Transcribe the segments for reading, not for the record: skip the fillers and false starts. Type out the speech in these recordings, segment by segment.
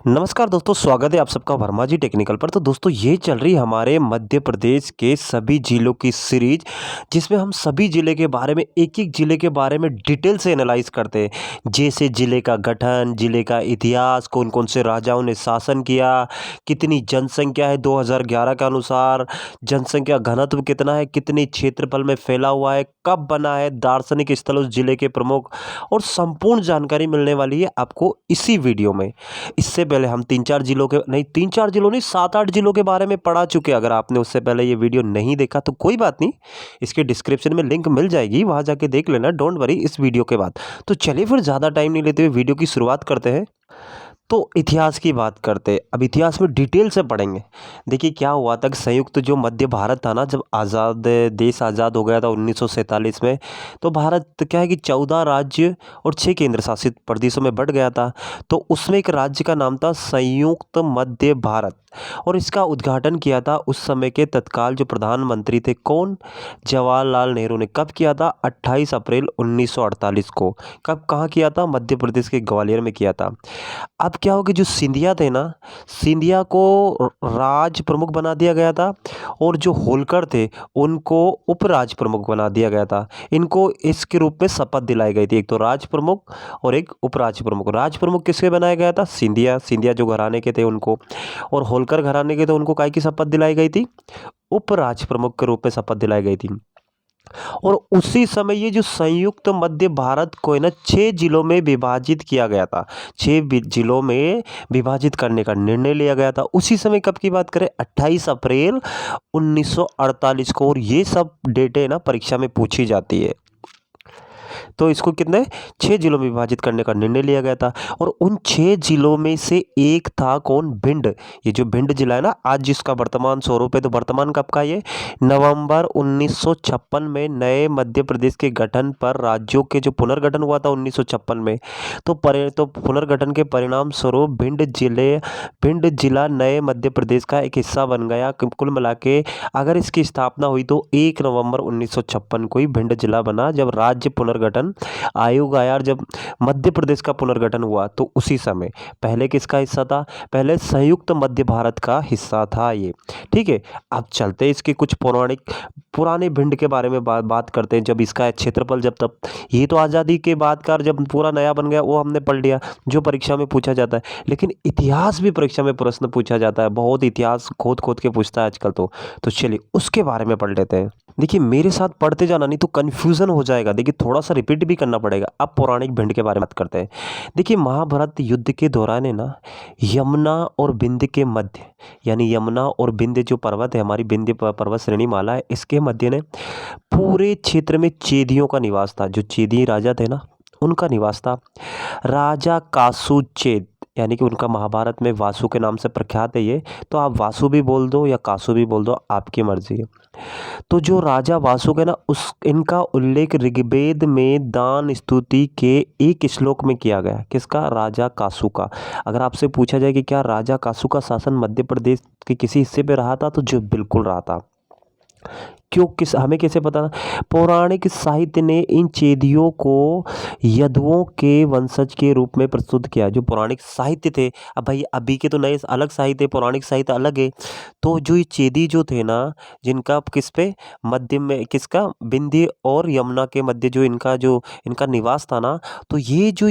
नमस्कार दोस्तों, स्वागत है आप सबका वर्मा जी टेक्निकल पर। तो दोस्तों, ये चल रही हमारे मध्य प्रदेश के सभी जिलों की सीरीज, जिसमें हम सभी जिले के बारे में एक-एक जिले के बारे में डिटेल से एनालाइज़ करते हैं। जैसे जिले का गठन, जिले का इतिहास, कौन-कौन से राजाओं ने शासन किया, कितनी जनसंख्या है 2011 के अनुसार, जनसंख्या घनत्व कितना है, कितने क्षेत्रफल में फैला हुआ है, कब बना है, दार्शनिक स्थल उस जिले के प्रमुख, और संपूर्ण जानकारी मिलने वाली है आपको इसी वीडियो में। इससे पहले हम 3-4 जिलों के नहीं 3-4 जिलों नहीं 7-8 जिलों के बारे में पढ़ा चुके हैं। अगर आपने उससे पहले ये वीडियो नहीं देखा तो कोई बात नहीं, इसके डिस्क्रिप्शन में लिंक मिल जाएगी, वहाँ जाके देख लेना, डोंट वरी इस वीडियो के बाद। तो चलिए फिर ज़्यादा टाइम नहीं लेते हुए वीडियो की शुरुआत करते हैं। तो इतिहास की बात करते हैं। अब इतिहास में डिटेल से पढ़ेंगे। देखिए क्या हुआ था कि संयुक्त जो मध्य भारत था ना, जब देश आज़ाद हो गया था 1947 में, तो भारत क्या है कि 14 राज्य और 6 केंद्र शासित प्रदेशों में बँट गया था। तो उसमें एक राज्य का नाम था संयुक्त मध्य भारत, और इसका उद्घाटन किया था उस समय के तत्काल जो प्रधानमंत्री थे, कौन? जवाहरलाल नेहरू ने। कब किया था? 28 अप्रैल 1948 को। कब, कहाँ किया था? मध्य प्रदेश के ग्वालियर में किया था। अब क्या हो गया, जो सिंधिया थे ना, सिंधिया को राज प्रमुख बना दिया गया था, और जो होलकर थे उनको उपराज प्रमुख बना दिया गया था। इनको इसके रूप में शपथ दिलाई गई थी, एक तो राज प्रमुख और एक उपराज प्रमुख। राज प्रमुख किसके बनाया गया था? सिंधिया, सिंधिया जो घराने के थे उनको, और होलकर घराने के थे उनको काय की शपथ दिलाई गई थी? उपराज प्रमुख के रूप में शपथ दिलाई गई थी। और उसी समय ये जो संयुक्त मध्य भारत को है ना 6 जिलों में विभाजित किया गया था। 6 जिलों में विभाजित करने का निर्णय लिया गया था। उसी समय कब की बात करें? 28 अप्रैल 1948 को। और ये सब डेटें ना परीक्षा में पूछी जाती है। तो इसको कितने 6 जिलों में विभाजित करने का निर्णय लिया गया था। और उन 6 जिलों में से एक था कौन? भिंड। ये जो भिंड जिला है ना, आज जिसका वर्तमान स्वरूप है, तो वर्तमान कब का ये? नवंबर 1956 में नए मध्य प्रदेश के गठन पर राज्यों के जो पुनर्गठन हुआ था 1956 में, तो पुनर्गठन के परिणाम स्वरूप भिंड जिला नए मध्य प्रदेश का एक हिस्सा बन गया। कुल मिला के अगर इसकी स्थापना हुई तो 1 नवंबर 1956 को ही भिंड जिला बना, जब राज्य पुनर्गठन आयोग आया। और जब मध्य प्रदेश का पुनर्गठन हुआ तो उसी समय, पहले किसका हिस्सा था? पहले संयुक्त मध्य भारत का हिस्सा था ये। ठीक है। अब चलते हैं इसके कुछ पुराने भिंड के बारे में बात करते हैं। जब इसका क्षेत्रफल, जब तब ये तो आज़ादी के बाद का जब पूरा नया बन गया वो हमने पढ़ लिया, जो परीक्षा में पूछा जाता है। लेकिन इतिहास भी परीक्षा में प्रश्न पूछा जाता है, बहुत इतिहास खोद खोद के पूछता है आजकल तो चलिए उसके बारे में पढ़ लेते हैं। देखिए मेरे साथ पढ़ते जाना, नहीं तो कन्फ्यूज़न हो जाएगा। देखिए थोड़ा सा रिपीट भी करना पड़ेगा। अब पौराणिक भिंड के बारे में बात करते हैं। देखिए महाभारत युद्ध के दौरान है ना, यमुना और बिंद के मध्य, यानी यमुना और बिंद जो पर्वत है, हमारी बिंद पर्वत श्रेणी माला है, इसके मध्य ने पूरे क्षेत्र में चेदियों का निवास था। जो चेदी राजा थे ना, उनका निवास था। राजा कासुचेद, यानी कि उनका महाभारत में वासु के नाम से प्रख्यात है ये। तो आप वासु भी बोल दो या कासु भी बोल दो, आपकी मर्जी है। तो जो राजा वासुक है ना, उस इनका उल्लेख ऋग्वेद में दान स्तुति के एक श्लोक में किया गया। किसका? राजा कासु का। अगर आपसे पूछा जाए कि क्या राजा कासु का शासन मध्य प्रदेश के किसी हिस्से पे रहा था, तो जो बिल्कुल रहा था। क्यों, किस हमें कैसे पता? पौराणिक साहित्य ने इन चेदियों को यदुओं के वंशज के रूप में प्रस्तुत किया। जो पौराणिक साहित्य थे, अब भाई अभी के तो नए अलग साहित्य, पौराणिक साहित्य अलग है। तो जो ये चेदी जो थे ना, जिनका किस पे मध्य में, किसका? विंध्य और यमुना के मध्य जो इनका निवास था ना, तो ये जो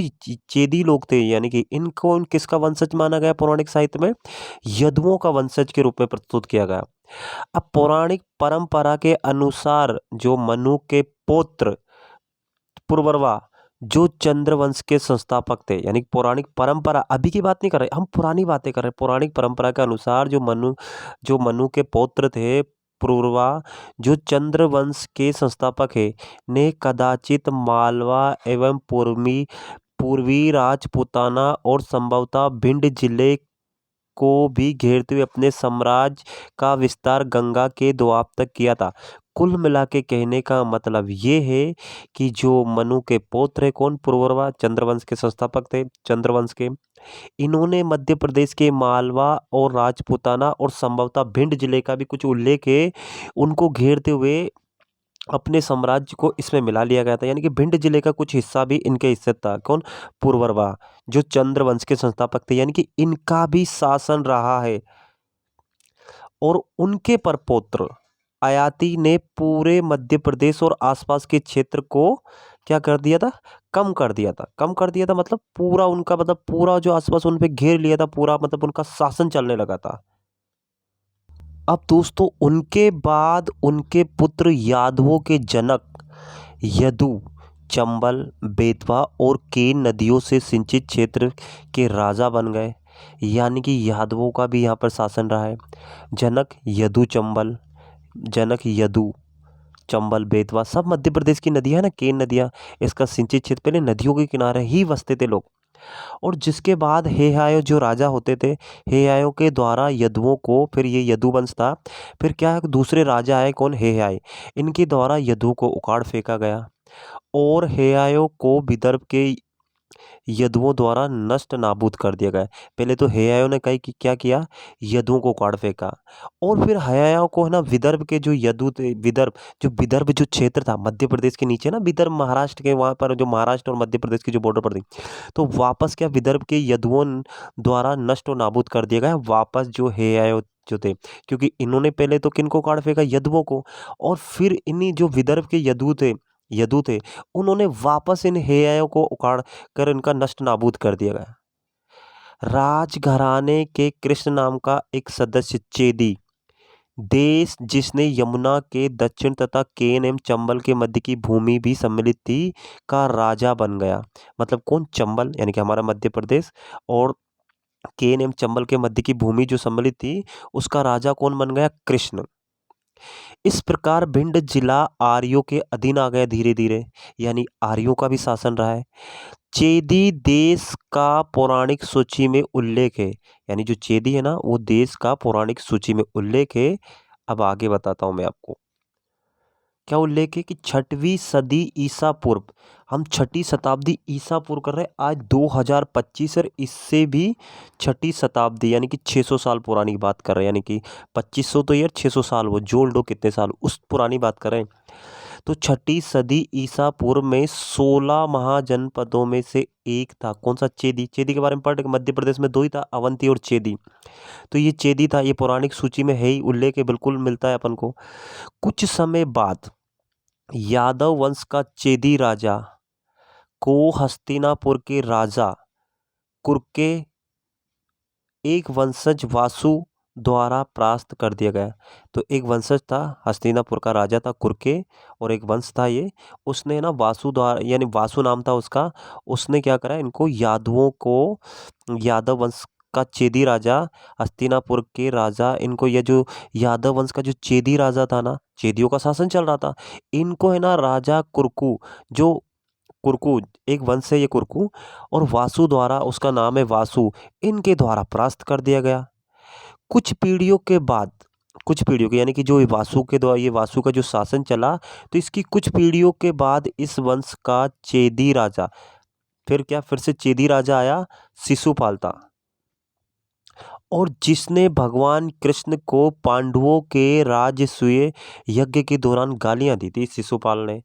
चेदी लोग थे, यानी कि इनको किसका वंशज माना गया पौराणिक साहित्य में? यदुओं का वंशज के रूप में प्रस्तुत किया गया। अब पौराणिक परंपरा के अनुसार जो मनु के पौत्र पुरवरवा, जो चंद्रवंश के संस्थापक थे, यानी पौराणिक परंपरा, अभी की बात नहीं कर रहे हम, पुरानी बातें कर रहे हैं। पौराणिक परंपरा के अनुसार जो मनु के पौत्र थे पुरवरवा, जो चंद्रवंश के संस्थापक है, ने कदाचित मालवा एवं पूर्वी राजपूताना और संभवतः भिंड जिले को भी घेरते हुए अपने साम्राज्य का विस्तार गंगा के दोआब तक किया था। कुल मिला के कहने का मतलब ये है कि जो मनु के पौत्र है कौन? पुरवरवा, चंद्रवंश के संस्थापक थे, चंद्रवंश के। इन्होंने मध्य प्रदेश के मालवा और राजपूताना और संभवतः भिंड जिले का भी कुछ उल्लेख है, उनको घेरते हुए अपने साम्राज्य को इसमें मिला लिया गया था, यानी कि भिंड जिले का कुछ हिस्सा भी इनके हिस्से था। कौन? पुरवरवा, जो चंद्रवंश के संस्थापक थे, यानी कि इनका भी शासन रहा है। और उनके परपौत्र आयाती ने पूरे मध्य प्रदेश और आसपास के क्षेत्र को क्या कर दिया था? कम कर दिया था। कम कर दिया था मतलब पूरा उनका, मतलब पूरा जो आसपास उन पे घेर लिया था, पूरा मतलब उनका शासन चलने लगा था। अब दोस्तों उनके बाद उनके पुत्र यादवों के जनक यदु चंबल, बेतवा और केन नदियों से सिंचित क्षेत्र के राजा बन गए। यानी कि यादवों का भी यहाँ पर शासन रहा है। जनक यदु चंबल, जनक यदु चंबल, बेतवा सब मध्य प्रदेश की नदियाँ है ना, केन नदियाँ, इसका सिंचित क्षेत्र, पहले नदियों के किनारे ही बसते थे लोग। और जिसके बाद हेहायो जो राजा होते थे, हेहायो के द्वारा यदुओं को, फिर ये यदु वंश था, फिर क्या है, दूसरे राजा आए, कौन? हेहाय, इनके द्वारा यदुओं को उखाड़ फेंका गया और हेहायो को विदर्भ के यदुओं द्वारा नष्ट नाबूद कर दिया गया। पहले तो हेहायो ने कही कि क्या किया? यदुओं को उखाड़ फेंका। और फिर हेहायो को है ना विदर्भ के जो यदु थे, विदर्भ जो क्षेत्र था मध्य प्रदेश के नीचे ना, विदर्भ महाराष्ट्र के, वहाँ पर जो महाराष्ट्र और मध्य प्रदेश की जो बॉर्डर पर थी, तो वापस क्या विदर्भ के यदुओं द्वारा नष्ट और नाबूद कर दिया गया वापस, जो हेहायो जो थे, क्योंकि इन्होंने पहले तो किनको उखाड़ फेंका? यदुओं को। और फिर इन्हीं जो विदर्भ के यदु थे, उन्होंने वापस इन हेहायों को उखाड़ कर इनका नष्ट नाबूद कर दिया गया। राजघराने के कृष्ण नाम का एक सदस्य चेदी देश, जिसने यमुना के दक्षिण तथा केन एवं चंबल के मध्य की भूमि भी सम्मिलित थी, का राजा बन गया। मतलब कौन? चंबल, यानी कि हमारा मध्य प्रदेश, और केन एवं चंबल के मध्य की भूमि जो सम्मिलित थी, उसका राजा कौन बन गया? कृष्ण। इस प्रकार भिंड जिला आर्यों के अधीन आ गया धीरे धीरे, यानी आर्यों का भी शासन रहा है। चेदी देश का पौराणिक सूची में उल्लेख है, यानी जो चेदी है ना, वो देश का पौराणिक सूची में उल्लेख है। अब आगे बताता हूं मैं आपको क्या उल्लेख है, कि 6वीं सदी ईसा पूर्व, हम 6ठी शताब्दी ईसा पूर्व कर रहे हैं आज 2025, और इससे भी 6ठी शताब्दी यानी कि 600 साल पुरानी की बात कर रहे हैं, यानी कि 2500 तो यार 600 साल, वो जोड़ लो कितने साल, उस पुरानी बात कर रहे हैं। तो 6ठी सदी ईसा पूर्व में 16 महाजनपदों में से एक था, कौन सा? चेदी। चेदी के बारे में पढ़, मध्य प्रदेश में दो ही था, अवंती और चेदी। तो ये चेदी था, ये पौराणिक सूची में है ही, उल्लेख है, बिल्कुल मिलता है अपन को। कुछ समय बाद यादव वंश का चेदी राजा को हस्तिनापुर के राजा कुर्के एक वंशज वासु द्वारा परास्त कर दिया गया। तो एक वंशज था, हस्तिनापुर का राजा था कुर्के, और एक वंश था ये, उसने ना वासु द्वारा, यानी वासु नाम था उसका, उसने क्या करा, इनको यादवों को, यादव वंश का चेदी राजा, हस्तिनापुर के राजा, इनको ये जो यादव वंश का जो चेदी राजा था ना, चेदियों का शासन चल रहा था, इनको है ना राजा कुरकू, जो कुरकू एक वंश है ये कुरकू, और वासु द्वारा, उसका नाम है वासु, इनके द्वारा परास्त कर दिया गया। कुछ पीढ़ियों के बाद, कुछ पीढ़ियों के, यानी कि जो ये वासु के द्वारा, ये वासु का जो शासन चला, तो इसकी कुछ पीढ़ियों के बाद इस वंश का चेदी राजा, फिर क्या, फिर से चेदी राजा आया, शिशुपाल था, और जिसने भगवान कृष्ण को पांडवों के राजसूय यज्ञ के दौरान गालियां दी थी, शिशुपाल ने,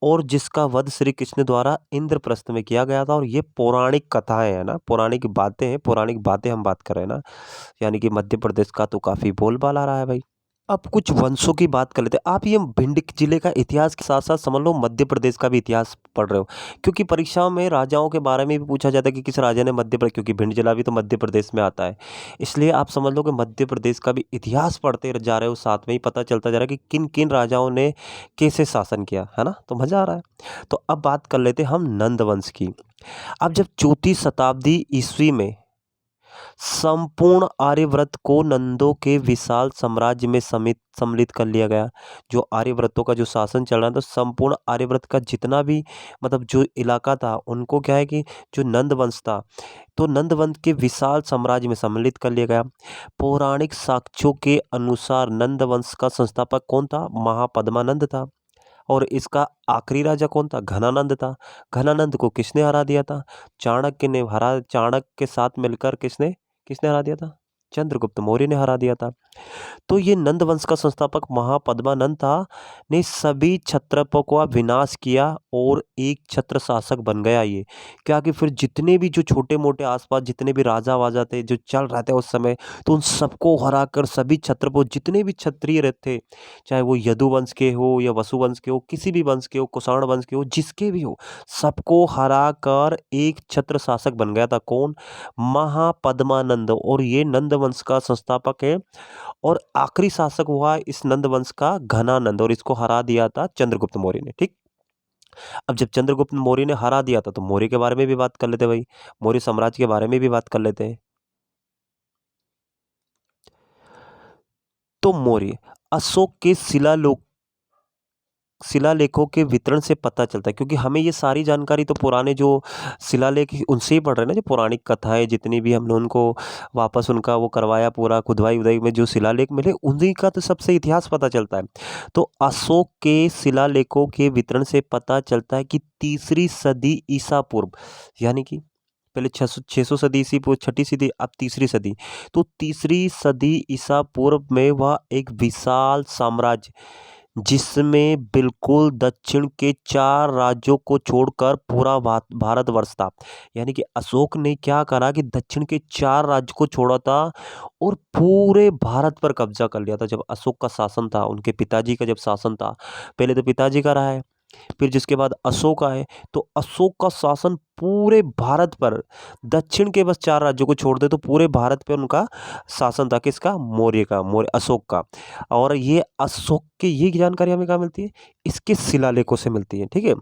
और जिसका वध श्री कृष्ण द्वारा इंद्रप्रस्थ में किया गया था। और ये पौराणिक कथाएं है ना, पौराणिक बातें हैं, पौराणिक बातें हम बात कर रहे हैं ना, यानी कि मध्य प्रदेश का तो काफी बोलबाला रहा है भाई। अब कुछ वंशों की बात कर लेते हैं। आप ये भिंड जिले का इतिहास के साथ साथ समझ लो मध्य प्रदेश का भी इतिहास पढ़ रहे हो, क्योंकि परीक्षाओं में राजाओं के बारे में भी पूछा जाता है कि किस राजा ने मध्य प्रदेश, क्योंकि भिंड जिला भी तो मध्य प्रदेश में आता है, इसलिए आप समझ लो कि मध्य प्रदेश का भी इतिहास पढ़ते जा रहे हो, साथ में ही पता चलता जा रहा है कि किन किन राजाओं ने कैसे शासन किया है ना, तो मजा आ रहा है। तो अब बात कर लेते हैं हम नंद वंश की। अब जब 34 शताब्दी ईस्वी में संपूर्ण आर्यव्रत को नंदों के विशाल साम्राज्य में सम्मिलित कर लिया गया। जो आर्यव्रतों का जो शासन चल रहा था, संपूर्ण आर्यव्रत का जितना भी मतलब जो इलाका था, उनको क्या है कि जो नंद वंश था, तो नंद वंश के विशाल साम्राज्य में सम्मिलित कर लिया गया। पौराणिक साक्ष्यों के अनुसार नंद वंश का संस्थापक कौन था? महापद्मानंद था। और इसका आखिरी राजा कौन था? घनानंद था। घनानंद को किसने हरा दिया था? चाणक्य ने हरा, चाणक्य के साथ मिलकर किसने किसने हरा दिया था? चंद्रगुप्त मौर्य ने हरा दिया था। तो ये नंद वंश का संस्थापक महापद्मानंद था, ने सभी क्षत्रपों का विनाश किया और एक छत्र शासक बन गया ये। क्या कि फिर जितने भी जो छोटे-मोटे आस-पास जितने भी राजा-वाजा थे, जो चल रहे थे उस समय, तो उन सबको हराकर सभी क्षत्रपों जितने भी क्षत्रिय थे, चाहे वो यदु वंश के हो या वसु वंश के हो, किसी भी वंश के हो, कुषाण वंश के हो, जिसके भी हो, सबको हराकर एक छत्र शासक बन गया था। कौन? महापद्मानंद। और ये नंद वंश का संस्थापक है। और आखिरी शासक हुआ इस नंद वंश का घनानंद, और इसको हरा दिया था चंद्रगुप्त मौर्य ने। ठीक। अब जब चंद्रगुप्त मौर्य ने हरा दिया था तो मौर्य के बारे में भी बात कर लेते हैं भाई, मौर्य साम्राज्य के बारे में भी बात कर लेते हैं। तो मौर्य अशोक के शिलालेखों के वितरण से पता चलता है, क्योंकि हमें ये सारी जानकारी तो पुराने जो शिलालेख उनसे ही पढ़ रहे हैं ना, जो पौराणिक कथाएं जितनी भी हमने उनको वापस उनका वो करवाया, पूरा खुदवाई उदाई में जो शिलालेख मिले उन्हीं का तो सबसे इतिहास पता चलता है। तो अशोक के शिलालेखों के वितरण से पता चलता है कि तीसरी सदी ईसा पूर्व, यानी कि पहले 600 सदी ईसी पूर्व, छठी सदी, अब तीसरी सदी, तो तीसरी सदी ईसा पूर्व में वह एक विशाल साम्राज्य, जिसमें बिल्कुल दक्षिण के 4 राज्यों को छोड़कर पूरा भारतवर्ष था। यानी कि अशोक ने क्या करा कि दक्षिण के 4 राज्य को छोड़ा था और पूरे भारत पर कब्जा कर लिया था। जब अशोक का शासन था, उनके पिताजी का जब शासन था, पहले तो पिताजी का रहा है, फिर जिसके बाद अशोक आए, तो अशोक का शासन पूरे भारत पर, दक्षिण के बस 4 राज्यों को छोड़ दे तो पूरे भारत पे उनका शासन था। किसका? मौर्य का, मौर्य अशोक का। और ये अशोक की ये जानकारी हमें कहाँ मिलती है? इसके शिलालेखों से मिलती है। ठीक है।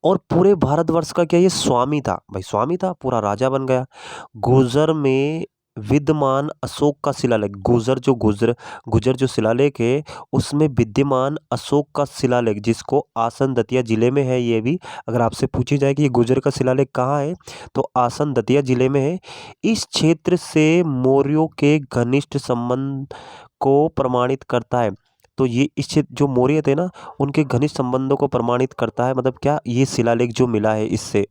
और पूरे भारतवर्ष का क्या ये स्वामी था? भाई स्वामी था, पूरा राजा बन गया। गुर्जर में विद्यमान अशोक का शिलालेख, गुर्जर जो शिलालेख है उसमें विद्यमान अशोक का शिलालेख, जिसको आसन दतिया जिले में है। ये भी अगर आपसे पूछी जाए कि ये गुर्जर का शिलालेख कहाँ है, तो आसन दतिया जिले में है। इस क्षेत्र से मौर्यों के घनिष्ठ संबंध को प्रमाणित करता है। तो ये इस क्षेत्र जो मौर्य थे ना, उनके घनिष्ठ संबंधों को प्रमाणित करता है। मतलब क्या? ये शिलालेख जो मिला है इससे।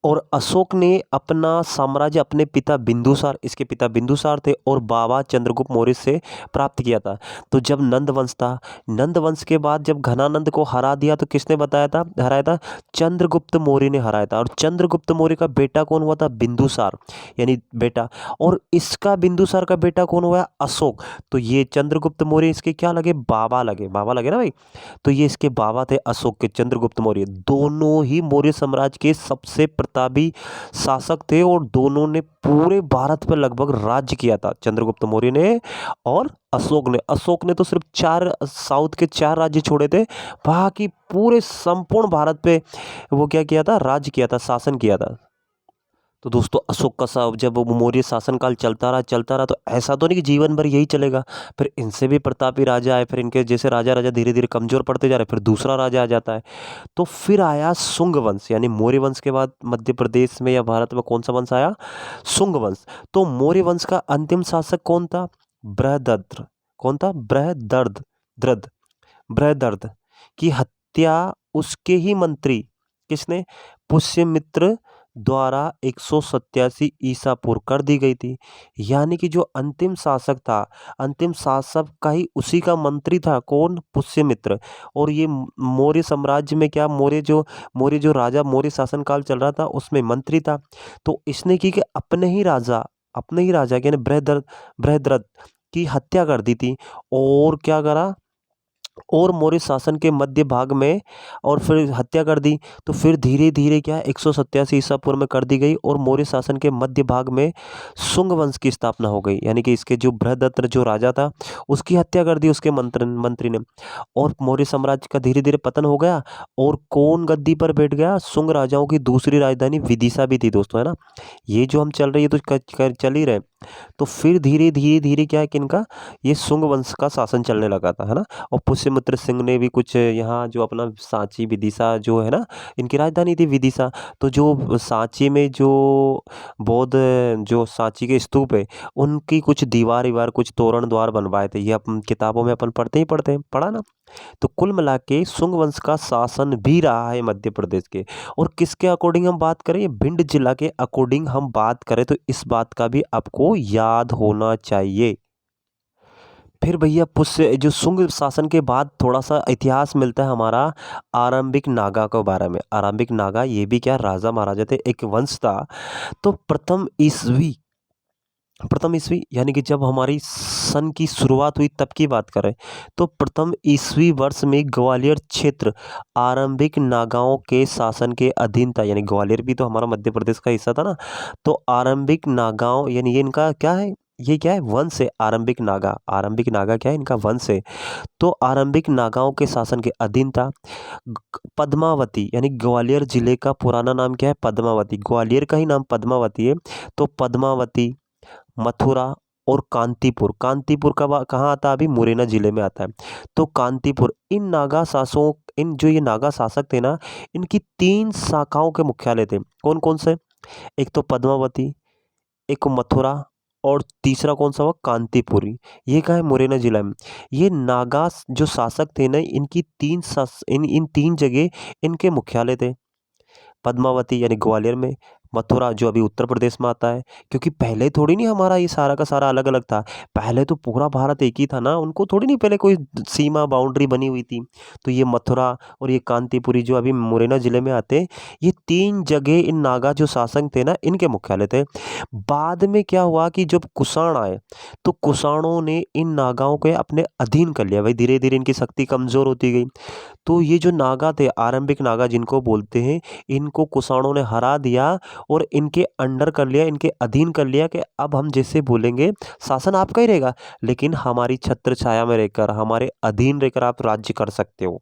और अशोक ने अपना साम्राज्य अपने पिता बिंदुसार, इसके पिता बिंदुसार थे, और बाबा चंद्रगुप्त मौर्य से प्राप्त किया था। तो जब नंद वंश था, नंद वंश के बाद जब घनानंद को हरा दिया तो किसने हराया था? चंद्रगुप्त मौर्य ने हराया था। और चंद्रगुप्त मौर्य का बेटा कौन हुआ था? बिंदुसार, यानी बेटा। और इसका बिंदुसार का बेटा कौन हुआ? अशोक। तो ये चंद्रगुप्त मौर्य इसके क्या लगे? बाबा लगे ना भाई। तो ये इसके बाबा थे अशोक के, चंद्रगुप्त मौर्य। दोनों ही मौर्य साम्राज्य के सबसे प्रतापी शासक थे और दोनों ने पूरे भारत पर लगभग राज्य किया था, चंद्रगुप्त मौर्य ने और अशोक ने तो सिर्फ 4 साउथ के 4 राज्य छोड़े थे, बाकी पूरे संपूर्ण भारत पे वो क्या किया था? राज्य किया था, शासन किया था। तो दोस्तों अशोक का जब वो मौर्य शासनकाल चलता रहा तो ऐसा तो नहीं कि जीवन भर यही चलेगा। फिर इनसे भी प्रतापी राजा आए, फिर इनके जैसे राजा धीरे धीरे कमजोर पड़ते जा रहे, फिर दूसरा राजा आ जाता है। तो फिर आया शुंग वंश, यानी मौर्य वंश के बाद मध्य प्रदेश में या भारत में कौन सा वंश आया? शुंग वंश। तो मौर्य वंश का अंतिम शासक कौन था? बृहदद्र। कौन था? द्रद बृहदर्द की हत्या उसके ही मंत्री, किसने? पुष्यमित्र द्वारा 187 ईसा पूर्व कर दी गई थी। यानी कि जो अंतिम शासक था, अंतिम शासक का ही उसी का मंत्री था। कौन? पुष्यमित्र। और ये मौर्य साम्राज्य में क्या, मौर्य शासनकाल चल रहा था उसमें मंत्री था। तो इसने की कि अपने ही राजा यानी बृहद्रथ की हत्या कर दी थी। और क्या करा? और मौर्य शासन के मध्य भाग में, और फिर हत्या कर दी। तो फिर धीरे धीरे क्या 187 ईसा पूर्व में कर दी गई और मौर्य शासन के मध्य भाग में शुंग वंश की स्थापना हो गई। यानी कि इसके जो बृहदत्त जो राजा था उसकी हत्या कर दी उसके मंत्री ने, और मौर्य साम्राज्य का धीरे धीरे पतन हो गया। और कौन गद्दी पर बैठ गया? शुंग राजाओं की दूसरी राजधानी विदिशा भी थी दोस्तों, है ना। ये जो हम चल रही है तो चल ही रहे। तो फिर धीरे धीरे क्या है कि इनका ये शुंग वंश का शासन चलने लगा था, है ना। और पुष्यमित्र सिंह ने भी कुछ यहाँ जो अपना सांची विदिशा जो है ना, इनकी राजधानी थी विदिशा। तो जो सांची में जो बौद्ध जो सांची के स्तूप है, उनकी कुछ दीवार कुछ तोरण द्वार बनवाए थे। ये अपन किताबों में अपन पढ़ते हैं, पढ़ा ना। तो कुल मिला के शुंग वंश का शासन भी रहा है मध्य प्रदेश के। और किसके अकॉर्डिंग हम बात करें? भिंड जिला के अकॉर्डिंग हम बात करें तो इस बात का भी आपको आपको याद होना चाहिए। फिर भैया पुष्य जो शुंग शासन के बाद थोड़ा सा इतिहास मिलता है हमारा आरंभिक नागा के बारे में। आरंभिक नागा ये भी क्या राजा महाराजा थे, एक वंश था। तो प्रथम ईस्वी यानी कि जब हमारी सन की शुरुआत हुई तब की बात करें तो प्रथम ईस्वी वर्ष में ग्वालियर क्षेत्र आरंभिक नागाओं के शासन के अधीन था। यानी ग्वालियर भी तो हमारा मध्य प्रदेश का हिस्सा था ना। तो आरंभिक नागाओं यानी ये इनका क्या है, ये क्या है, वंश है। आरंभिक नागा, आरंभिक नागा क्या है, इनका वंश है। तो आरंभिक नागाओं के शासन के अधीन था। पद्मावती यानी ग्वालियर जिले का पुराना नाम क्या है, पद्मावती। ग्वालियर का ही नाम पद्मावती है। तो पद्मावती, मथुरा और कांतीपुर, कांतीपुर कहाँ आता है, अभी मुरैना जिले में आता है। तो कांतीपुर, इन नागा शासकों, इन जो ये नागा शासक थे ना, इनकी 3 शाखाओं के मुख्यालय थे। कौन कौन से, एक तो पद्मावती, एक मथुरा और तीसरा कौन सा हुआ, कांतीपुरी। ये कहाँ है, मुरैना जिला में। ये नागा जो शासक थे ना, इनकी इन 3 जगह इनके मुख्यालय थे। पद्मावती यानी ग्वालियर में, मथुरा जो अभी उत्तर प्रदेश में आता है, क्योंकि पहले थोड़ी नहीं हमारा ये सारा का सारा अलग अलग था। पहले तो पूरा भारत एक ही था ना, उनको थोड़ी नहीं पहले कोई सीमा बाउंड्री बनी हुई थी। तो ये मथुरा और ये कांतीपुरी जो अभी मुरैना जिले में आते हैं, ये 3 जगह इन नागा जो शासक थे ना, इनके मुख्यालय थे। बाद में क्या हुआ कि जब कुषाण आए तो कुषाणों ने इन नागाओं को अपने अधीन कर लिया। भाई धीरे धीरे इनकी शक्ति कमजोर होती गई। तो ये जो नागा थे, आरंभिक नागा जिनको बोलते हैं, इनको कुषाणों ने हरा दिया और इनके अंडर कर लिया, इनके अधीन कर लिया कि अब हम जैसे बोलेंगे शासन आपका ही रहेगा, लेकिन हमारी छत्र छाया में रहकर, हमारे अधीन रहकर आप राज्य कर सकते हो।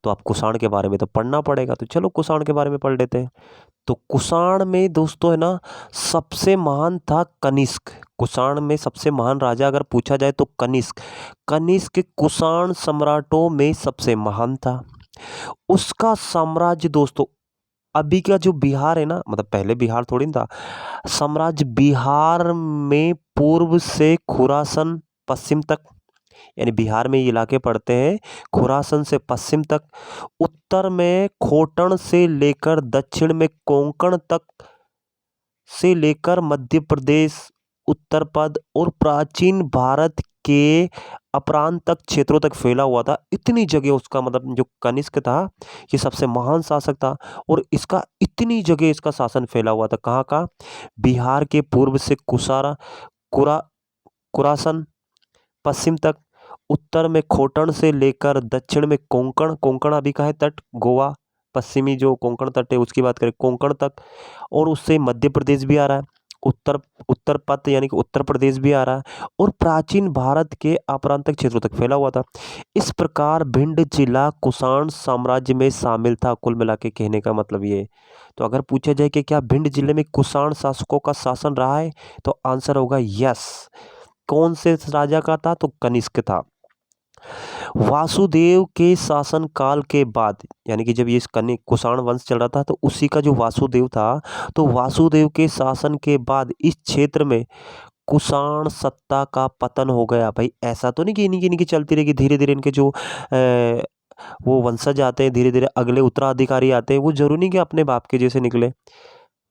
तो आप कुषाण के बारे में तो पढ़ना पड़ेगा, तो चलो कुषाण के बारे में पढ़ लेते हैं। तो कुषाण में दोस्तों है ना, सबसे महान था कनिष्क। कुषाण में सबसे महान राजा अगर पूछा जाए तो कनिष्क। कनिष्क कुषाण सम्राटों में सबसे महान था। उसका साम्राज्य दोस्तों, अभी का जो बिहार है ना, मतलब पहले बिहार थोड़ी ना था, साम्राज्य बिहार में पूर्व से खुरासन पश्चिम तक, यानी बिहार में ये इलाके पड़ते हैं खुरासन से पश्चिम तक, उत्तर में खोटन से लेकर दक्षिण में कोंकण तक से लेकर मध्य प्रदेश, उत्तर पद और प्राचीन भारत के अपरांत तक क्षेत्रों तक फैला हुआ था। इतनी जगह उसका, मतलब जो कनिष्क था ये सबसे महान शासक था और इसका इतनी जगह इसका शासन फैला हुआ था। कहाँ का, बिहार के पूर्व से कुसारा कुरा कुरासन पश्चिम तक, उत्तर में खोटन से लेकर दक्षिण में कोंकण, कोंकण अभी का है तट, गोवा पश्चिमी जो कोंकण तट है उसकी बात करें, कोंकण तक, और उससे मध्य प्रदेश भी आ रहा है, उत्तर उत्तर पथ यानी कि उत्तर प्रदेश भी आ रहा है, और प्राचीन भारत के अपरांतक क्षेत्रों तक फैला हुआ था। इस प्रकार भिंड जिला कुषाण साम्राज्य में शामिल था। कुल मिला के कहने का मतलब ये है। तो अगर पूछा जाए कि क्या भिंड जिले में कुषाण शासकों का शासन रहा है, तो आंसर होगा यस। कौन से राजा का था, तो कनिष्क था। वासुदेव के शासन काल के बाद, यानी कि जब ये कनिक कुषाण वंश चल रहा था तो उसी का जो वासुदेव था, तो वासुदेव के शासन के बाद इस क्षेत्र में कुषाण सत्ता का पतन हो गया। भाई ऐसा तो नहीं कि इन्हीं की चलती रहेगी, धीरे धीरे इनके जो वो वंशज आते हैं, धीरे धीरे अगले उत्तराधिकारी आते हैं, वो जरूरी नहीं कि अपने बाप के जैसे निकले,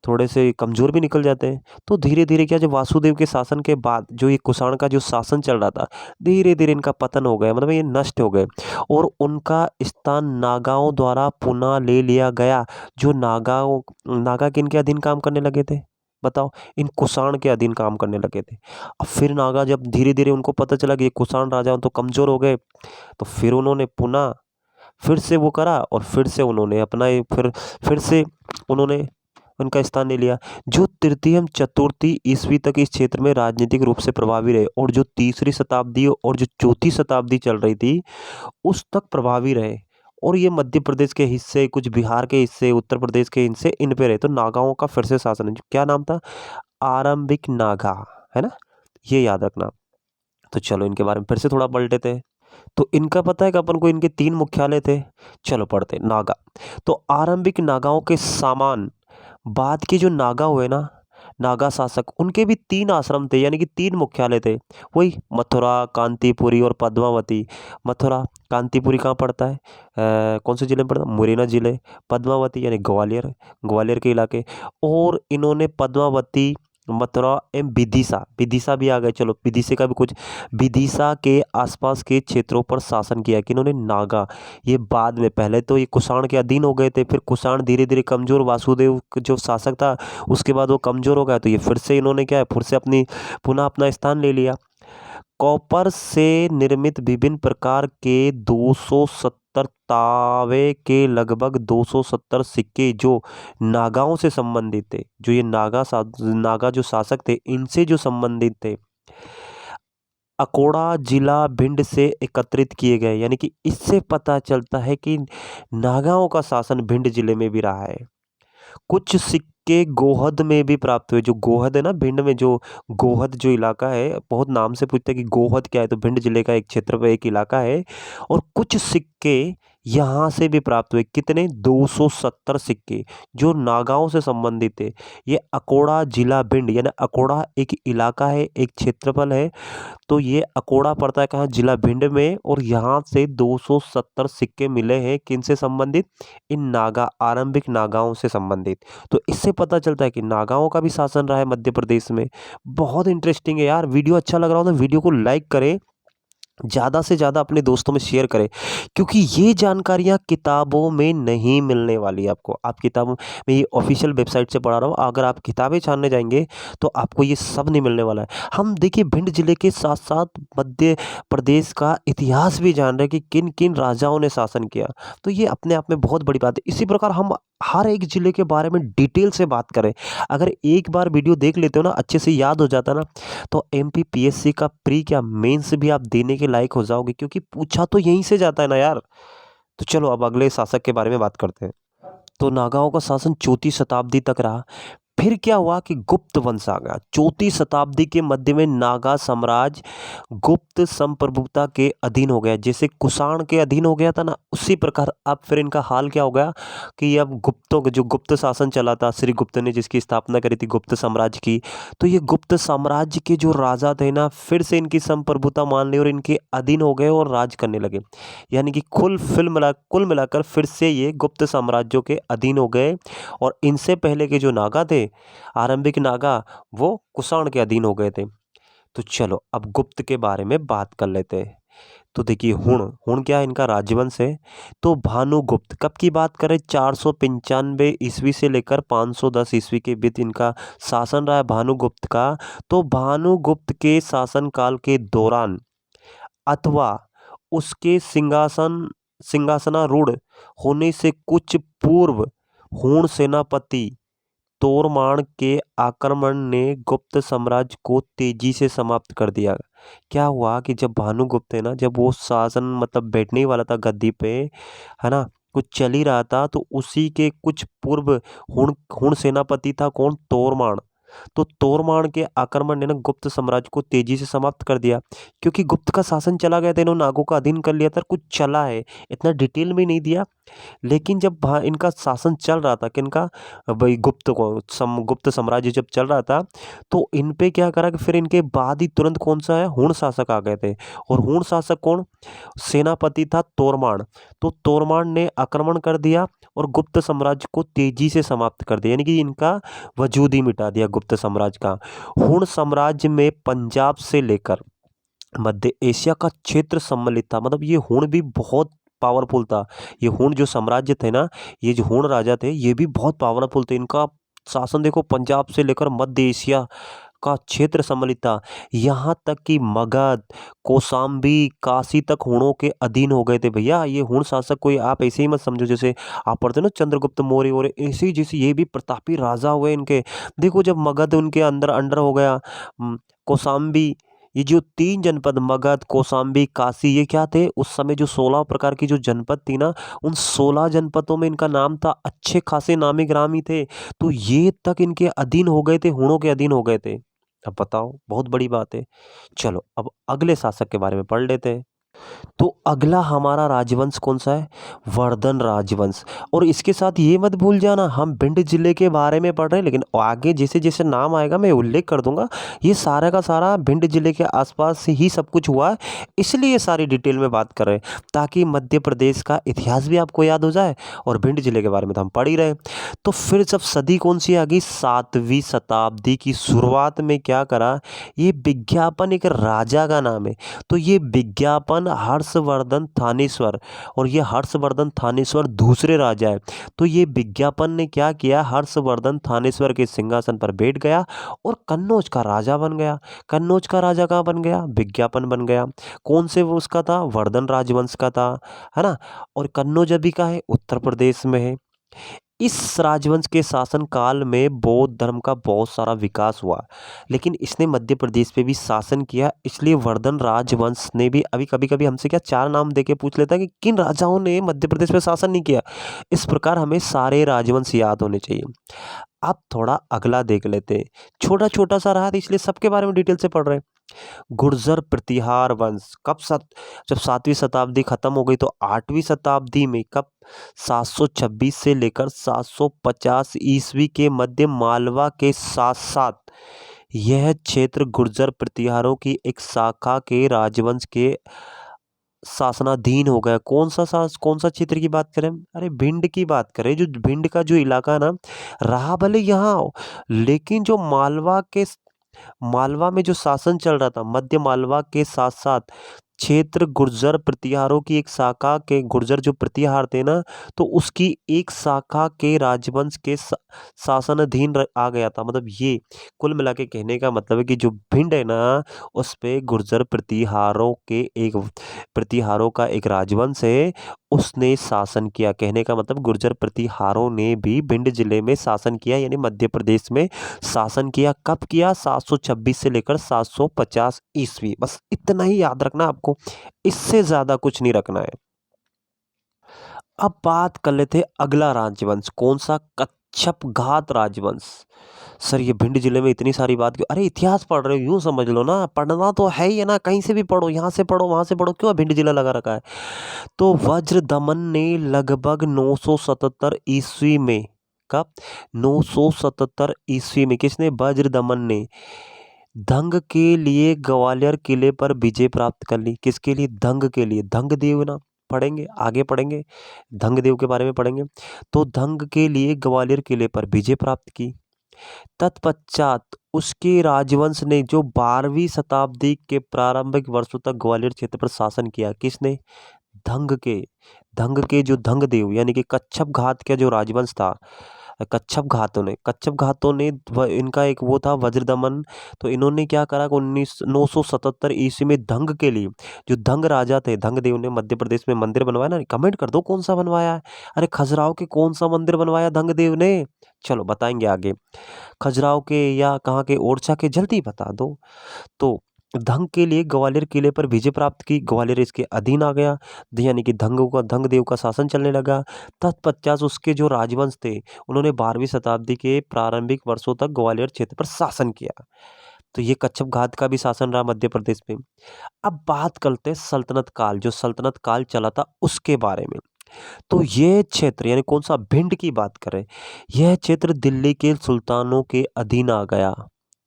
थोड़े से कमज़ोर भी निकल जाते हैं। तो धीरे धीरे क्या, जब वासुदेव के शासन के बाद जो ये कुषाण का जो शासन चल रहा था, धीरे धीरे इनका पतन हो गया, मतलब ये नष्ट हो गए और उनका स्थान नागाओं द्वारा पुनः ले लिया गया। जो नागा किनके अधीन काम करने लगे थे, बताओ, इन कुषाण के अधीन काम करने लगे थे। अब फिर नागा जब धीरे धीरे उनको पता चला कि ये कुषाण राजा तो कमज़ोर हो गए, तो फिर उन्होंने पुनः फिर से वो करा और फिर से उन्होंने अपना फिर से उन्होंने उनका स्थान ले लिया। जो तृतीय चतुर्थी ईस्वी तक इस क्षेत्र में राजनीतिक रूप से प्रभावी रहे और जो तीसरी शताब्दी और जो चौथी शताब्दी चल रही थी उस तक प्रभावी रहे। और ये मध्य प्रदेश के हिस्से, कुछ बिहार के हिस्से, उत्तर प्रदेश के हिस्से इन पे रहे। तो नागाओं का फिर से शासन है, क्या नाम था, आरंभिक नागा, है ना, ये याद रखना। तो चलो इनके बारे में फिर से थोड़ा पढ़ लेते हैं। तो इनका पता है कि अपन को इनके 3 मुख्यालय थे। चलो पढ़ते हैं। नागा, तो आरंभिक नागाओं के समान बाद के जो नागा हुए ना, नागा शासक, उनके भी 3 आश्रम थे, यानी कि 3 मुख्यालय थे। वही मथुरा, कांतीपुरी और पद्मावती। मथुरा, कांतीपुरी कहाँ पड़ता है, कौन से जिले में पड़ता है, मुरैना जिले। पद्मावती यानी ग्वालियर, ग्वालियर के इलाके। और इन्होंने पद्मावती मथुरा एवं विदिशा, विदिशा भी आ गए। चलो विदिशा का भी कुछ, विदिशा के आसपास के क्षेत्रों पर शासन किया किन्होंने, नागा। ये बाद में, पहले तो ये कुषाण के अधीन हो गए थे, फिर कुषाण धीरे धीरे कमजोर, वासुदेव जो शासक था उसके बाद वो कमजोर हो गया, तो ये फिर से इन्होंने क्या है, फिर से अपनी पुनः अपना स्थान ले लिया। कॉपर से निर्मित विभिन्न प्रकार के 270 तावे के लगभग 270 सिक्के जो नागाओं से संबंधित थे, जो ये नागा जो शासक थे इनसे जो संबंधित थे, अकोड़ा जिला भिंड से एकत्रित किए गए। यानी कि इससे पता चलता है कि नागाओं का शासन भिंड जिले में भी रहा है। कुछ सिक्के गोहद में भी प्राप्त हुए। जो गोहद है ना भिंड में, जो गोहद जो इलाका है, बहुत नाम से पूछते हैं कि गोहद क्या है, तो भिंड जिले का एक क्षेत्र पे एक इलाका है। और कुछ सिक्के यहाँ से भी प्राप्त हुए। कितने? 270 सिक्के जो नागाओं से संबंधित थे। ये अकोड़ा जिला भिंड, यानी अकोड़ा एक इलाका है, एक क्षेत्रफल है, तो ये अकोड़ा पड़ता है कहाँ? जिला भिंड में। और यहाँ से 270 सिक्के मिले हैं, किनसे संबंधित? इन नागा, आरंभिक नागाओं से संबंधित। तो इससे पता चलता है कि नागाओं का भी शासन रहा है मध्य प्रदेश में। बहुत इंटरेस्टिंग है यार। वीडियो अच्छा लग रहा हो तो वीडियो को लाइक करें, ज़्यादा से ज़्यादा अपने दोस्तों में शेयर करें, क्योंकि ये जानकारियाँ किताबों में नहीं मिलने वाली आपको। आप किताबों में, ये ऑफिशियल वेबसाइट से पढ़ा रहा हूँ, अगर आप किताबें छानने जाएंगे तो आपको ये सब नहीं मिलने वाला है। हम देखिए भिंड जिले के साथ साथ मध्य प्रदेश का इतिहास भी जान रहे हैं कि किन किन राजाओं ने शासन किया, तो ये अपने आप में बहुत बड़ी बात है। इसी प्रकार हम हर एक जिले के बारे में डिटेल से बात करें। अगर एक बार वीडियो देख लेते हो ना, अच्छे से याद हो जाता ना, तो एमपीपीएससी का प्री क्या मेंस भी आप देने के लायक हो जाओगे, क्योंकि पूछा तो यहीं से जाता है ना यार। तो चलो अब अगले शासक के बारे में बात करते हैं। तो नागाओं का शासन 4वीं शताब्दी तक रहा। फिर क्या हुआ कि गुप्त वंश आ गया। 4वीं शताब्दी के मध्य में नागा साम्राज्य गुप्त संप्रभुता के अधीन हो गया। जैसे कुषाण के अधीन हो गया था ना, उसी प्रकार अब फिर इनका हाल क्या हो गया कि अब गुप्तों का जो गुप्त शासन चला था, श्री गुप्त ने जिसकी स्थापना करी थी गुप्त साम्राज्य की, तो ये गुप्त साम्राज्य के जो राजा थे ना, फिर से इनकी संप्रभुता मान ली और इनके अधीन हो गए और राज करने लगे। यानी कि कुल मिलाकर फिर से ये गुप्त साम्राज्यों के अधीन हो गए। और इनसे पहले के जो नागा थे, आरंभिक नागा, वो कुषाण के अधीन हो गए थे। तो चलो अब गुप्त के बारे में बात कर लेते हैं। तो देखिए हुण, हुण क्या है? इनका राजवंश है। तो भानुगुप्त कब की बात करें? 495 ईस्वी से लेकर 510 ईस्वी के बीच इनका शासन रहा है भानुगुप्त का। तो भानुगुप्त के शासनकाल के दौरान अथवा उसके सिंहासनारूढ़ होने से कुछ पूर्व हूण सेनापति तोरमान के आक्रमण ने गुप्त साम्राज्य को तेजी से समाप्त कर दिया। क्या हुआ कि जब भानुगुप्त है ना, जब वो शासन मतलब बैठने ही वाला था गद्दी पे, है ना, कुछ चल ही रहा था, तो उसी के कुछ पूर्व हुण हुण सेनापति था कौन? तोरमान। तो तोरमान के आक्रमण ने ना गुप्त साम्राज्य को तेजी से समाप्त कर दिया, क्योंकि गुप्त का शासन चला गया था, इन्होंने नागों का अधीन कर लिया था। कुछ चला है, इतना डिटेल में नहीं दिया। लेकिन जब इनका शासन चल रहा था, किनका? भाई गुप्त साम्राज्य जब चल रहा था, तो इन पे क्या करा कि फिर इनके बाद ही तुरंत कौन सा है, हुण शासक आ गए थे। और हुण शासक कौन? सेनापति था तोरमान। तो तोरमान ने आक्रमण कर दिया और गुप्त साम्राज्य को तेजी से समाप्त कर दिया, यानी कि इनका वजूद ही मिटा दिया गुप्त साम्राज्य का। हुण साम्राज्य में पंजाब से लेकर मध्य एशिया का क्षेत्र सम्मिलित था। मतलब ये हुण भी बहुत पावरफुल था। ये हुण जो साम्राज्य थे ना, ये जो हुण राजा थे, ये भी बहुत पावरफुल थे। इनका शासन देखो, पंजाब से लेकर मध्य एशिया का क्षेत्र सम्मिलित था। यहाँ तक कि मगध, कौशाम्बी, काशी तक हुणों के अधीन हो गए थे भैया। ये हुण शासक कोई आप ऐसे ही मत समझो जैसे आप पढ़ते हो ना चंद्रगुप्त मौर्य, और ऐसे ही जैसे ये भी प्रतापी राजा हुए इनके। देखो जब मगध उनके अंदर अंडर हो गया, कौशाम्बी, ये जो 3 जनपद मगध, कौशाम्बी, काशी, ये क्या थे उस समय? जो 16 प्रकार की जो जनपद थी ना, उन 16 जनपदों में इनका नाम था। अच्छे खासे नामी ग्रामी थे। तो ये तक इनके अधीन हो गए थे, हुणों के अधीन हो गए थे। अब बताओ, बहुत बड़ी बात है। चलो अब अगले शासक के बारे में पढ़ लेते हैं। तो अगला हमारा राजवंश कौन सा है? वर्धन राजवंश। और इसके साथ ये मत भूल जाना, हम भिंड जिले के बारे में पढ़ रहे हैं, लेकिन आगे जैसे जैसे नाम आएगा मैं उल्लेख कर दूंगा। ये सारा का सारा भिंड जिले के आसपास से ही सब कुछ हुआ है, इसलिए ये सारी डिटेल में बात कर रहे हैं, ताकि मध्य प्रदेश का इतिहास भी आपको याद हो जाए और भिंड जिले के बारे में तो हम पढ़ ही रहे हैं। तो फिर जब सदी कौन सी आ गई? 7वीं शताब्दी की शुरुआत में क्या करा? ये विज्ञापन एक राजा का नाम है। तो ये विज्ञापन हर्षवर्धन थानेश्वर, और ये हर्षवर्धन थानेश्वर दूसरे राजा है। तो ये विज्ञापन ने क्या किया? हर्षवर्धन थानेश्वर के सिंहासन पर बैठ गया और कन्नौज का राजा बन गया। कन्नौज का राजा कहाँ बन गया? विज्ञापन बन गया। कौन से वो उसका था? वर्धन राजवंश का था, है ना। और कन्नौज अभी का है, उत्तर प्रदेश में है। इस राजवंश के शासन काल में बौद्ध धर्म का बहुत सारा विकास हुआ, लेकिन इसने मध्य प्रदेश पे भी शासन किया, इसलिए वर्धन राजवंश ने भी, अभी कभी कभी हमसे क्या चार नाम देके पूछ लेता है कि किन राजाओं ने मध्य प्रदेश पे शासन नहीं किया। इस प्रकार हमें सारे राजवंश याद होने चाहिए। अब थोड़ा अगला देख लेते हैं, छोटा छोटा सा रहा था इसलिए सबके बारे में डिटेल से पढ़ रहे हैं। गुर्जर प्रतिहार वंश कब जब 7वीं शताब्दी खत्म हो गई, तो 8वीं शताब्दी में कब? 726 से लेकर 750 ईस्वी के मध्य मालवा के साथ साथ यह क्षेत्र गुर्जर प्रतिहारों की एक शाखा के राजवंश के शासनाधीन हो गया। कौन सा क्षेत्र की बात करें? अरे भिंड की बात करें। जो भिंड का जो इलाका है ना, रहा भले यहाँ हो, लेकिन जो मालवा में जो शासन चल रहा था, मध्य मालवा के साथ साथ क्षेत्र गुर्जर प्रतिहारों की एक शाखा के, गुर्जर जो प्रतिहार थे ना, तो उसकी एक शाखा के राजवंश के शासनाधीन आ गया था। मतलब ये कुल मिला के कहने का मतलब है कि जो भिंड है ना, उस पे गुर्जर प्रतिहारों का एक राजवंश है, उसने शासन किया। कहने का मतलब गुर्जर प्रतिहारों ने भी भिंड जिले में शासन किया, यानी मध्य प्रदेश में शासन किया। कब किया? 726 से लेकर 750 ईस्वी। बस इतना ही याद रखना आपको, इससे ज्यादा कुछ नहीं रखना है। अब बात कर लेते हैं अगला राजवंश, कौन सा? कच्छप घात राजवंश। सर ये भिंड जिले में इतनी सारी बात क्यों? अरे इतिहास पढ़ रहे हो, यूं समझ लो ना, पढ़ना तो है ही है ना, कहीं से भी पढ़ो, यहाँ से पढ़ो वहां से पढ़ो, क्यों भिंड जिला लगा रखा है? तो वज्र दमन ने लगभग 977 ईस्वी में, कब? 977 ईस्वी में किसने? वज्र दमन ने धंग के लिए ग्वालियर किले पर विजय प्राप्त कर ली। किसके लिए? धंग के लिए। धंग देव ना, पढ़ेंगे आगे पढ़ेंगे, धंग देव के बारे में पढ़ेंगे। तो धंग के लिए ग्वालियर किले पर विजय प्राप्त की। तत्पश्चात उसके राजवंश ने जो 12वीं शताब्दी के प्रारंभिक वर्षों तक ग्वालियर क्षेत्र पर शासन किया। किसने? धंग के जो धंग देव यानी कि कच्छप घात का जो राजवंश था, कच्छप घातों ने इनका एक वो था वज्रदमन। तो इन्होंने क्या करा कि 977 ईस्वी में धंग के लिए, जो धंग राजा थे, धंग देव ने मध्य प्रदेश में मंदिर बनवाया ना, कमेंट कर दो कौन सा बनवाया है। अरे खजुराहो के कौन सा मंदिर बनवाया धंग देव ने? चलो बताएंगे आगे। खजुराहो के या कहाँ के? ओरछा के? जल्दी बता दो। तो धंग के लिए ग्वालियर किले पर विजय प्राप्त की, ग्वालियर इसके अधीन आ गया, यानी कि धंग देव का शासन चलने लगा। तत्पश्चात उसके जो राजवंश थे, उन्होंने 12वीं शताब्दी के प्रारंभिक वर्षों तक ग्वालियर क्षेत्र पर शासन किया। तो ये कच्छप घात का भी शासन रहा मध्य प्रदेश में। अब बात करते हैं सल्तनत काल, जो सल्तनत काल चला था उसके बारे में। तो ये क्षेत्र यानी कौन सा? भिंड की बात करें, यह क्षेत्र दिल्ली के सुल्तानों के अधीन आ गया,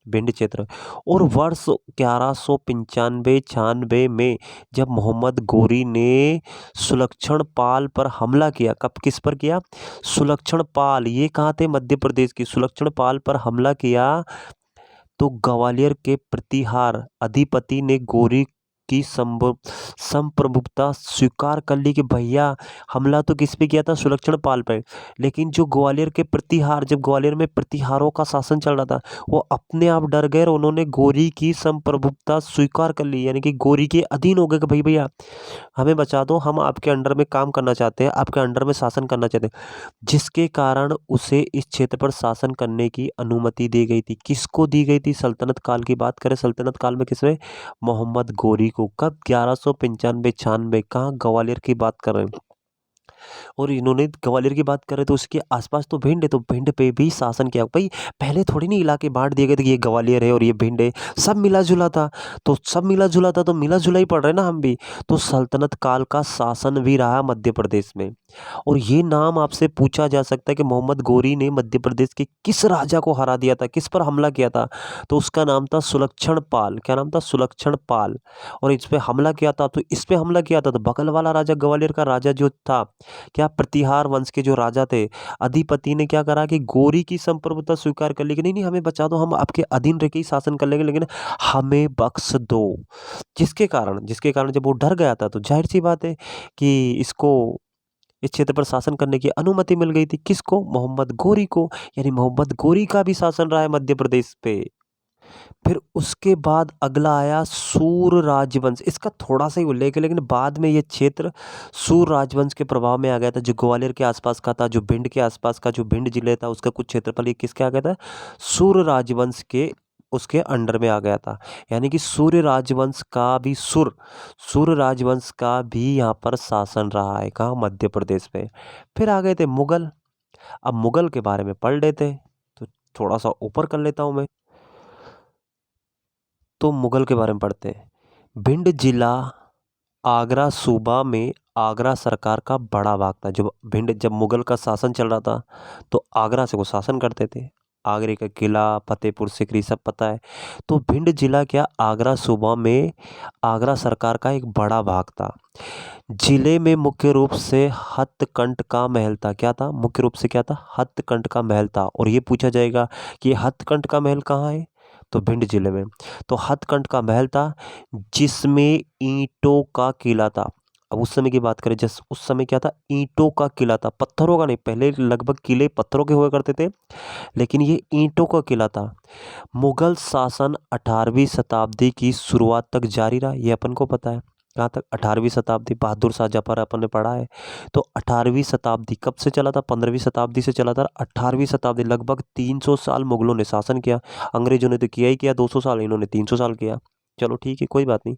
भिंड क्षेत्र। और वर्ष 1195-96 में जब मोहम्मद गोरी ने सुलक्षण पाल पर हमला किया, कब किस पर किया? सुलक्षण पाल, ये कहाँ थे? मध्य प्रदेश की। सुलक्षण पाल पर हमला किया, तो ग्वालियर के प्रतिहार अधिपति ने गोरी की संप्रभुता स्वीकार कर ली कि भैया हमला तो किस पे किया था? सुलक्षण पाल पे। लेकिन जो ग्वालियर के प्रतिहार, जब ग्वालियर में प्रतिहारों का शासन चल रहा था, वो अपने आप डर गए और उन्होंने गोरी की संप्रभुता स्वीकार कर ली, यानी कि गोरी के अधीन हो गए कि भाई भैया हमें बचा दो, हम आपके अंडर में काम करना चाहते हैं, आपके अंडर में शासन करना चाहते हैं। जिसके कारण उसे इस क्षेत्र पर शासन करने की अनुमति दी गई थी। किसको दी गई थी? सल्तनत काल की बात करें, सल्तनत काल में किसमें? मोहम्मद गोरी को। कब? 1195-96। कहाँ? ग्वालियर की बात कर रहे हैं। और इन्होंने ग्वालियर की बात करें तो उसके आसपास तो भिंड है, तो भिंड पे भी शासन किया भाई। पहले थोड़ी नहीं इलाके बांट दिए गए थे कि ये ग्वालियर है और ये भिंड है, सब मिला जुला था। तो सब मिला जुला था तो मिला जुला ही पड़ रहा है ना हम भी। तो सल्तनत काल का शासन भी रहा मध्य प्रदेश में। और ये नाम आपसे पूछा जा सकता है कि मोहम्मद गोरी ने मध्य प्रदेश के किस राजा को हरा दिया था, किस पर हमला किया था। तो उसका नाम था सुलक्षण पाल। क्या नाम था? सुलक्षण पाल। और इस पे हमला किया था, तो इस पे हमला किया था तो बगल वाला राजा, ग्वालियर का राजा जो था, क्या प्रतिहार वंश के जो राजा थे, अधिपति ने क्या करा कि गोरी की संप्रभुता स्वीकार कर ली कि नहीं नहीं हमें बचा दो, हम आपके अधीन रह के ही शासन कर लेंगे, लेकिन हमें बख्श दो। जिसके कारण जब वो डर गया था तो जाहिर सी बात है कि इसको इस क्षेत्र पर शासन करने की अनुमति मिल गई थी। किसको? मोहम्मद गोरी को। यानी मोहम्मद गोरी का भी शासन रहा है मध्य प्रदेश पे। फिर उसके बाद अगला आया सूर राजवंश। इसका थोड़ा सा ही उल्लेख है, लेकिन बाद में ये क्षेत्र सूर राजवंश के प्रभाव में आ गया था, जो ग्वालियर के आसपास का था, जो भिंड के आसपास का जो भिंड जिले था उसका कुछ क्षेत्रफल ये किसके आ गया था? सूर राजवंश के उसके अंडर में आ गया था। यानी कि सूर्य राजवंश का भी यहाँ पर शासन रहा है। कहाँ? मध्य प्रदेश में। फिर आ गए थे मुगल। अब मुगल के बारे में पढ़ लेते, तो थोड़ा सा ऊपर कर लेता हूँ मैं। तो मुगल के बारे में पढ़ते हैं। भिंड जिला आगरा सूबा में आगरा सरकार का बड़ा भाग था। जब मुगल का शासन चल रहा था तो आगरा से वो शासन करते थे। आगरे का किला, फतेहपुर सिकरी सब पता है। तो भिंड जिला क्या आगरा सूबा में आगरा सरकार का एक बड़ा भाग था। जिले में मुख्य रूप से हथकंड का महल था। क्या था? मुख्य रूप से क्या था? हथकंड का महल था। और ये पूछा जाएगा कि हथकंड का महल कहाँ है, तो भिंड जिले में। तो हथकंड का महल था जिसमें ईंटों का किला था। अब उस समय की बात करें, जैसे उस समय क्या था? ईंटों का किला था, पत्थरों का नहीं। पहले लगभग किले पत्थरों के हुआ करते थे, लेकिन ये ईंटों का किला था। मुगल शासन 18वीं शताब्दी की शुरुआत तक जारी रहा, ये अपन को पता है। कहाँ तक? 18वीं शताब्दी। बहादुर शाह जफर अपन ने पढ़ा है। तो 18वीं शताब्दी कब से चला था? 15वीं शताब्दी से चला था। 18वीं शताब्दी लगभग 300 साल मुगलों ने शासन किया। अंग्रेजों ने तो किया ही किया 200 साल, इन्होंने 300 साल किया। चलो ठीक है, कोई बात नहीं।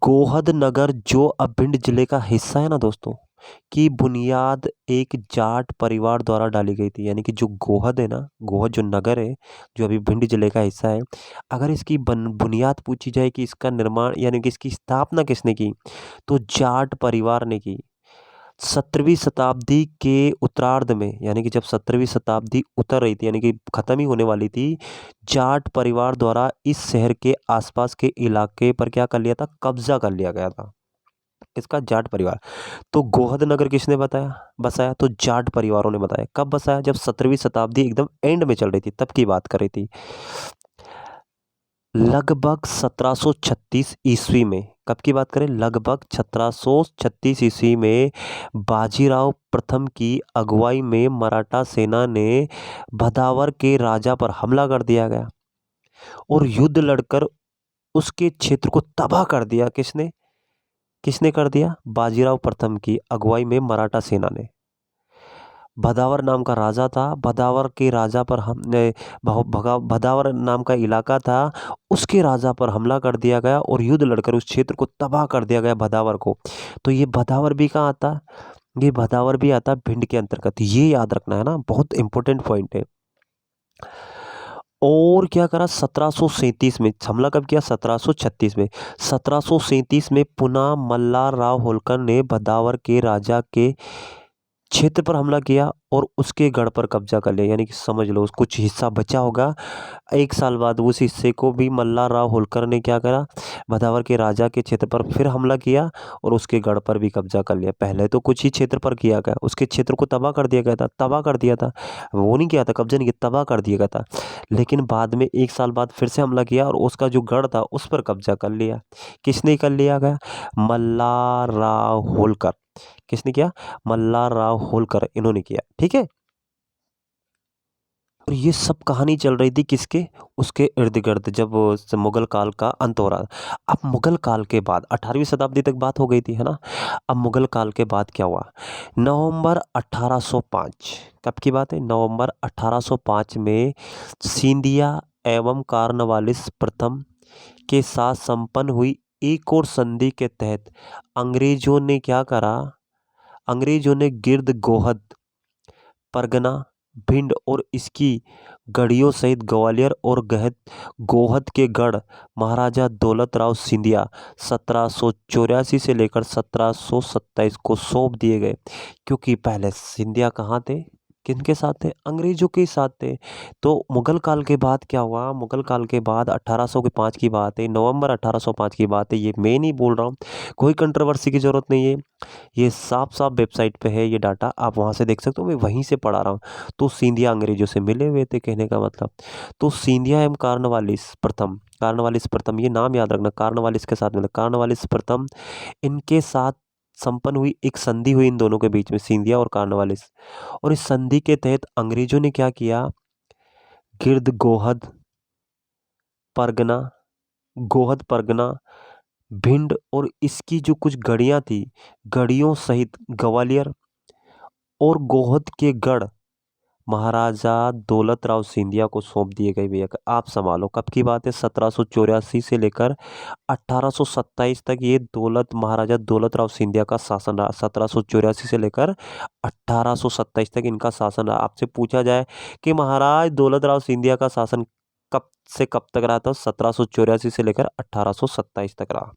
गोहद नगर जो अब भिंड जिले का हिस्सा है ना दोस्तों, की बुनियाद एक जाट परिवार द्वारा डाली गई थी। यानी कि जो गोहद है ना, गोहद जो नगर है, जो अभी भिंड जिले का हिस्सा है, अगर इसकी बुनियाद पूछी जाए कि इसका निर्माण यानी कि इसकी स्थापना किसने की, तो जाट परिवार ने की। 17वीं शताब्दी के उत्तरार्ध में, यानी कि जब 17वीं शताब्दी उतर रही थी, यानी कि खत्म ही होने वाली थी, जाट परिवार द्वारा इस शहर के आसपास के इलाके पर क्या कर लिया था? कब्जा कर लिया गया था। इसका जाट परिवार। तो गोहद नगर किसने बताया बसाया? तो जाट परिवारों ने बताया। कब बसाया? जब 17वीं शताब्दी एकदम एंड में चल रही थी, तब की बात कर रही थी। लगभग 1736 ईस्वी में, कब की बात करें? लगभग 1736 ईस्वी में बाजीराव प्रथम की अगुवाई में मराठा सेना ने भदावर के राजा पर हमला कर दिया गया और युद्ध लड़कर उसके क्षेत्र को तबाह कर दिया। किसने? किसने कर दिया? बाजीराव प्रथम की अगुवाई में मराठा सेना ने। भदावर नाम का राजा था, भदावर के राजा पर हमने भदावर नाम का इलाका था, उसके राजा पर हमला कर दिया गया और युद्ध लड़कर उस क्षेत्र को तबाह कर दिया गया, भदावर को। तो ये भदावर भी कहाँ आता? ये भदावर भी आता भिंड के अंतर्गत। ये याद रखना है ना, बहुत इंपॉर्टेंट पॉइंट है। और क्या करा? 1737 में हमला कब किया? 1736 में। 1737 में पुनः मल्हार राव होलकर ने भदावर के राजा के क्षेत्र पर हमला किया और उसके गढ़ पर कब्जा कर लिया। यानी कि समझ लो कुछ हिस्सा बचा होगा। एक साल बाद उस हिस्से को भी मल्हार राव होलकर ने क्या करा? भदावर के राजा के क्षेत्र पर फिर हमला किया और उसके गढ़ पर भी कब्जा कर लिया। पहले तो कुछ ही क्षेत्र पर किया गया, उसके क्षेत्र को तबाह कर दिया गया था, तबाह कर दिया था। वो नहीं किया था, कब्जा नहीं किया, तबाह कर दिया गया था। लेकिन बाद में एक साल बाद फिर से हमला किया और उसका जो गढ़ था उस पर कब्जा कर लिया। किसने कर लिया गया? मल्हार राव होलकर। किसने किया? मल्हार राव होलकर, इन्होंने किया। ठीक है। और ये सब कहानी चल रही थी किसके? उसके इर्द गिर्द, जब मुगल काल का अंत हो रहा था। अब मुगल काल के बाद 18वीं शताब्दी तक बात हो गई थी, है ना। अब मुगल काल के बाद क्या हुआ? नवंबर 1805, कब की बात है? नवंबर 1805 में सिंधिया एवं कार्नवालिस प्रथम के साथ संपन्न हुई एक और संधि के तहत अंग्रेजों ने क्या करा? अंग्रेजों ने गिर्द गोहद, परगना, भिंड और इसकी गढ़ियों सहित ग्वालियर और गोहद के गढ़ महाराजा दौलत राव सिंधिया 1784 से लेकर 1727 को सौंप दिए गए। क्योंकि पहले सिंधिया कहाँ थे, किनके साथ थे, अंग्रेजों के साथ थे। तो मुगल काल के बाद क्या हुआ, मुगल काल के बाद 1805 की बात है, नवंबर 1805 की बात है, ये मैं नहीं बोल रहा हूँ, कोई कंट्रोवर्सी की ज़रूरत नहीं है, ये साफ साफ वेबसाइट पे है, ये डाटा आप वहाँ से देख सकते हो, मैं वहीं से पढ़ा रहा हूँ। तो सिंधिया अंग्रेजों से मिले हुए थे, कहने का मतलब। तो सिंधिया एवं कार्नवालिस प्रथम ये नाम याद रखना, कार्नवालिस के साथ मिले, कार्नवालिस प्रथम, इनके साथ संपन्न हुई एक संधि हुई इन दोनों के बीच में, सिंधिया और कार्नवालिस। और इस संधि के तहत अंग्रेजों ने क्या किया, गिर्द परगना गोहद परगना, भिंड और इसकी जो कुछ गढ़ियाँ थी, गढ़ियों सहित ग्वालियर और गोहद के गढ़ महाराजा दौलत राव सिंधिया को सौंप दिए गए। भैया आप संभालो, कब की बात है, 1784 से लेकर 1827 तक ये महाराजा दौलत राव सिंधिया का शासन रहा। 1784 से लेकर 1827 तक इनका शासन रहा। आपसे पूछा जाए कि महाराज दौलत राव सिंधिया का शासन कब से कब तक रहा, था 1784 से लेकर 1827 तक रहा।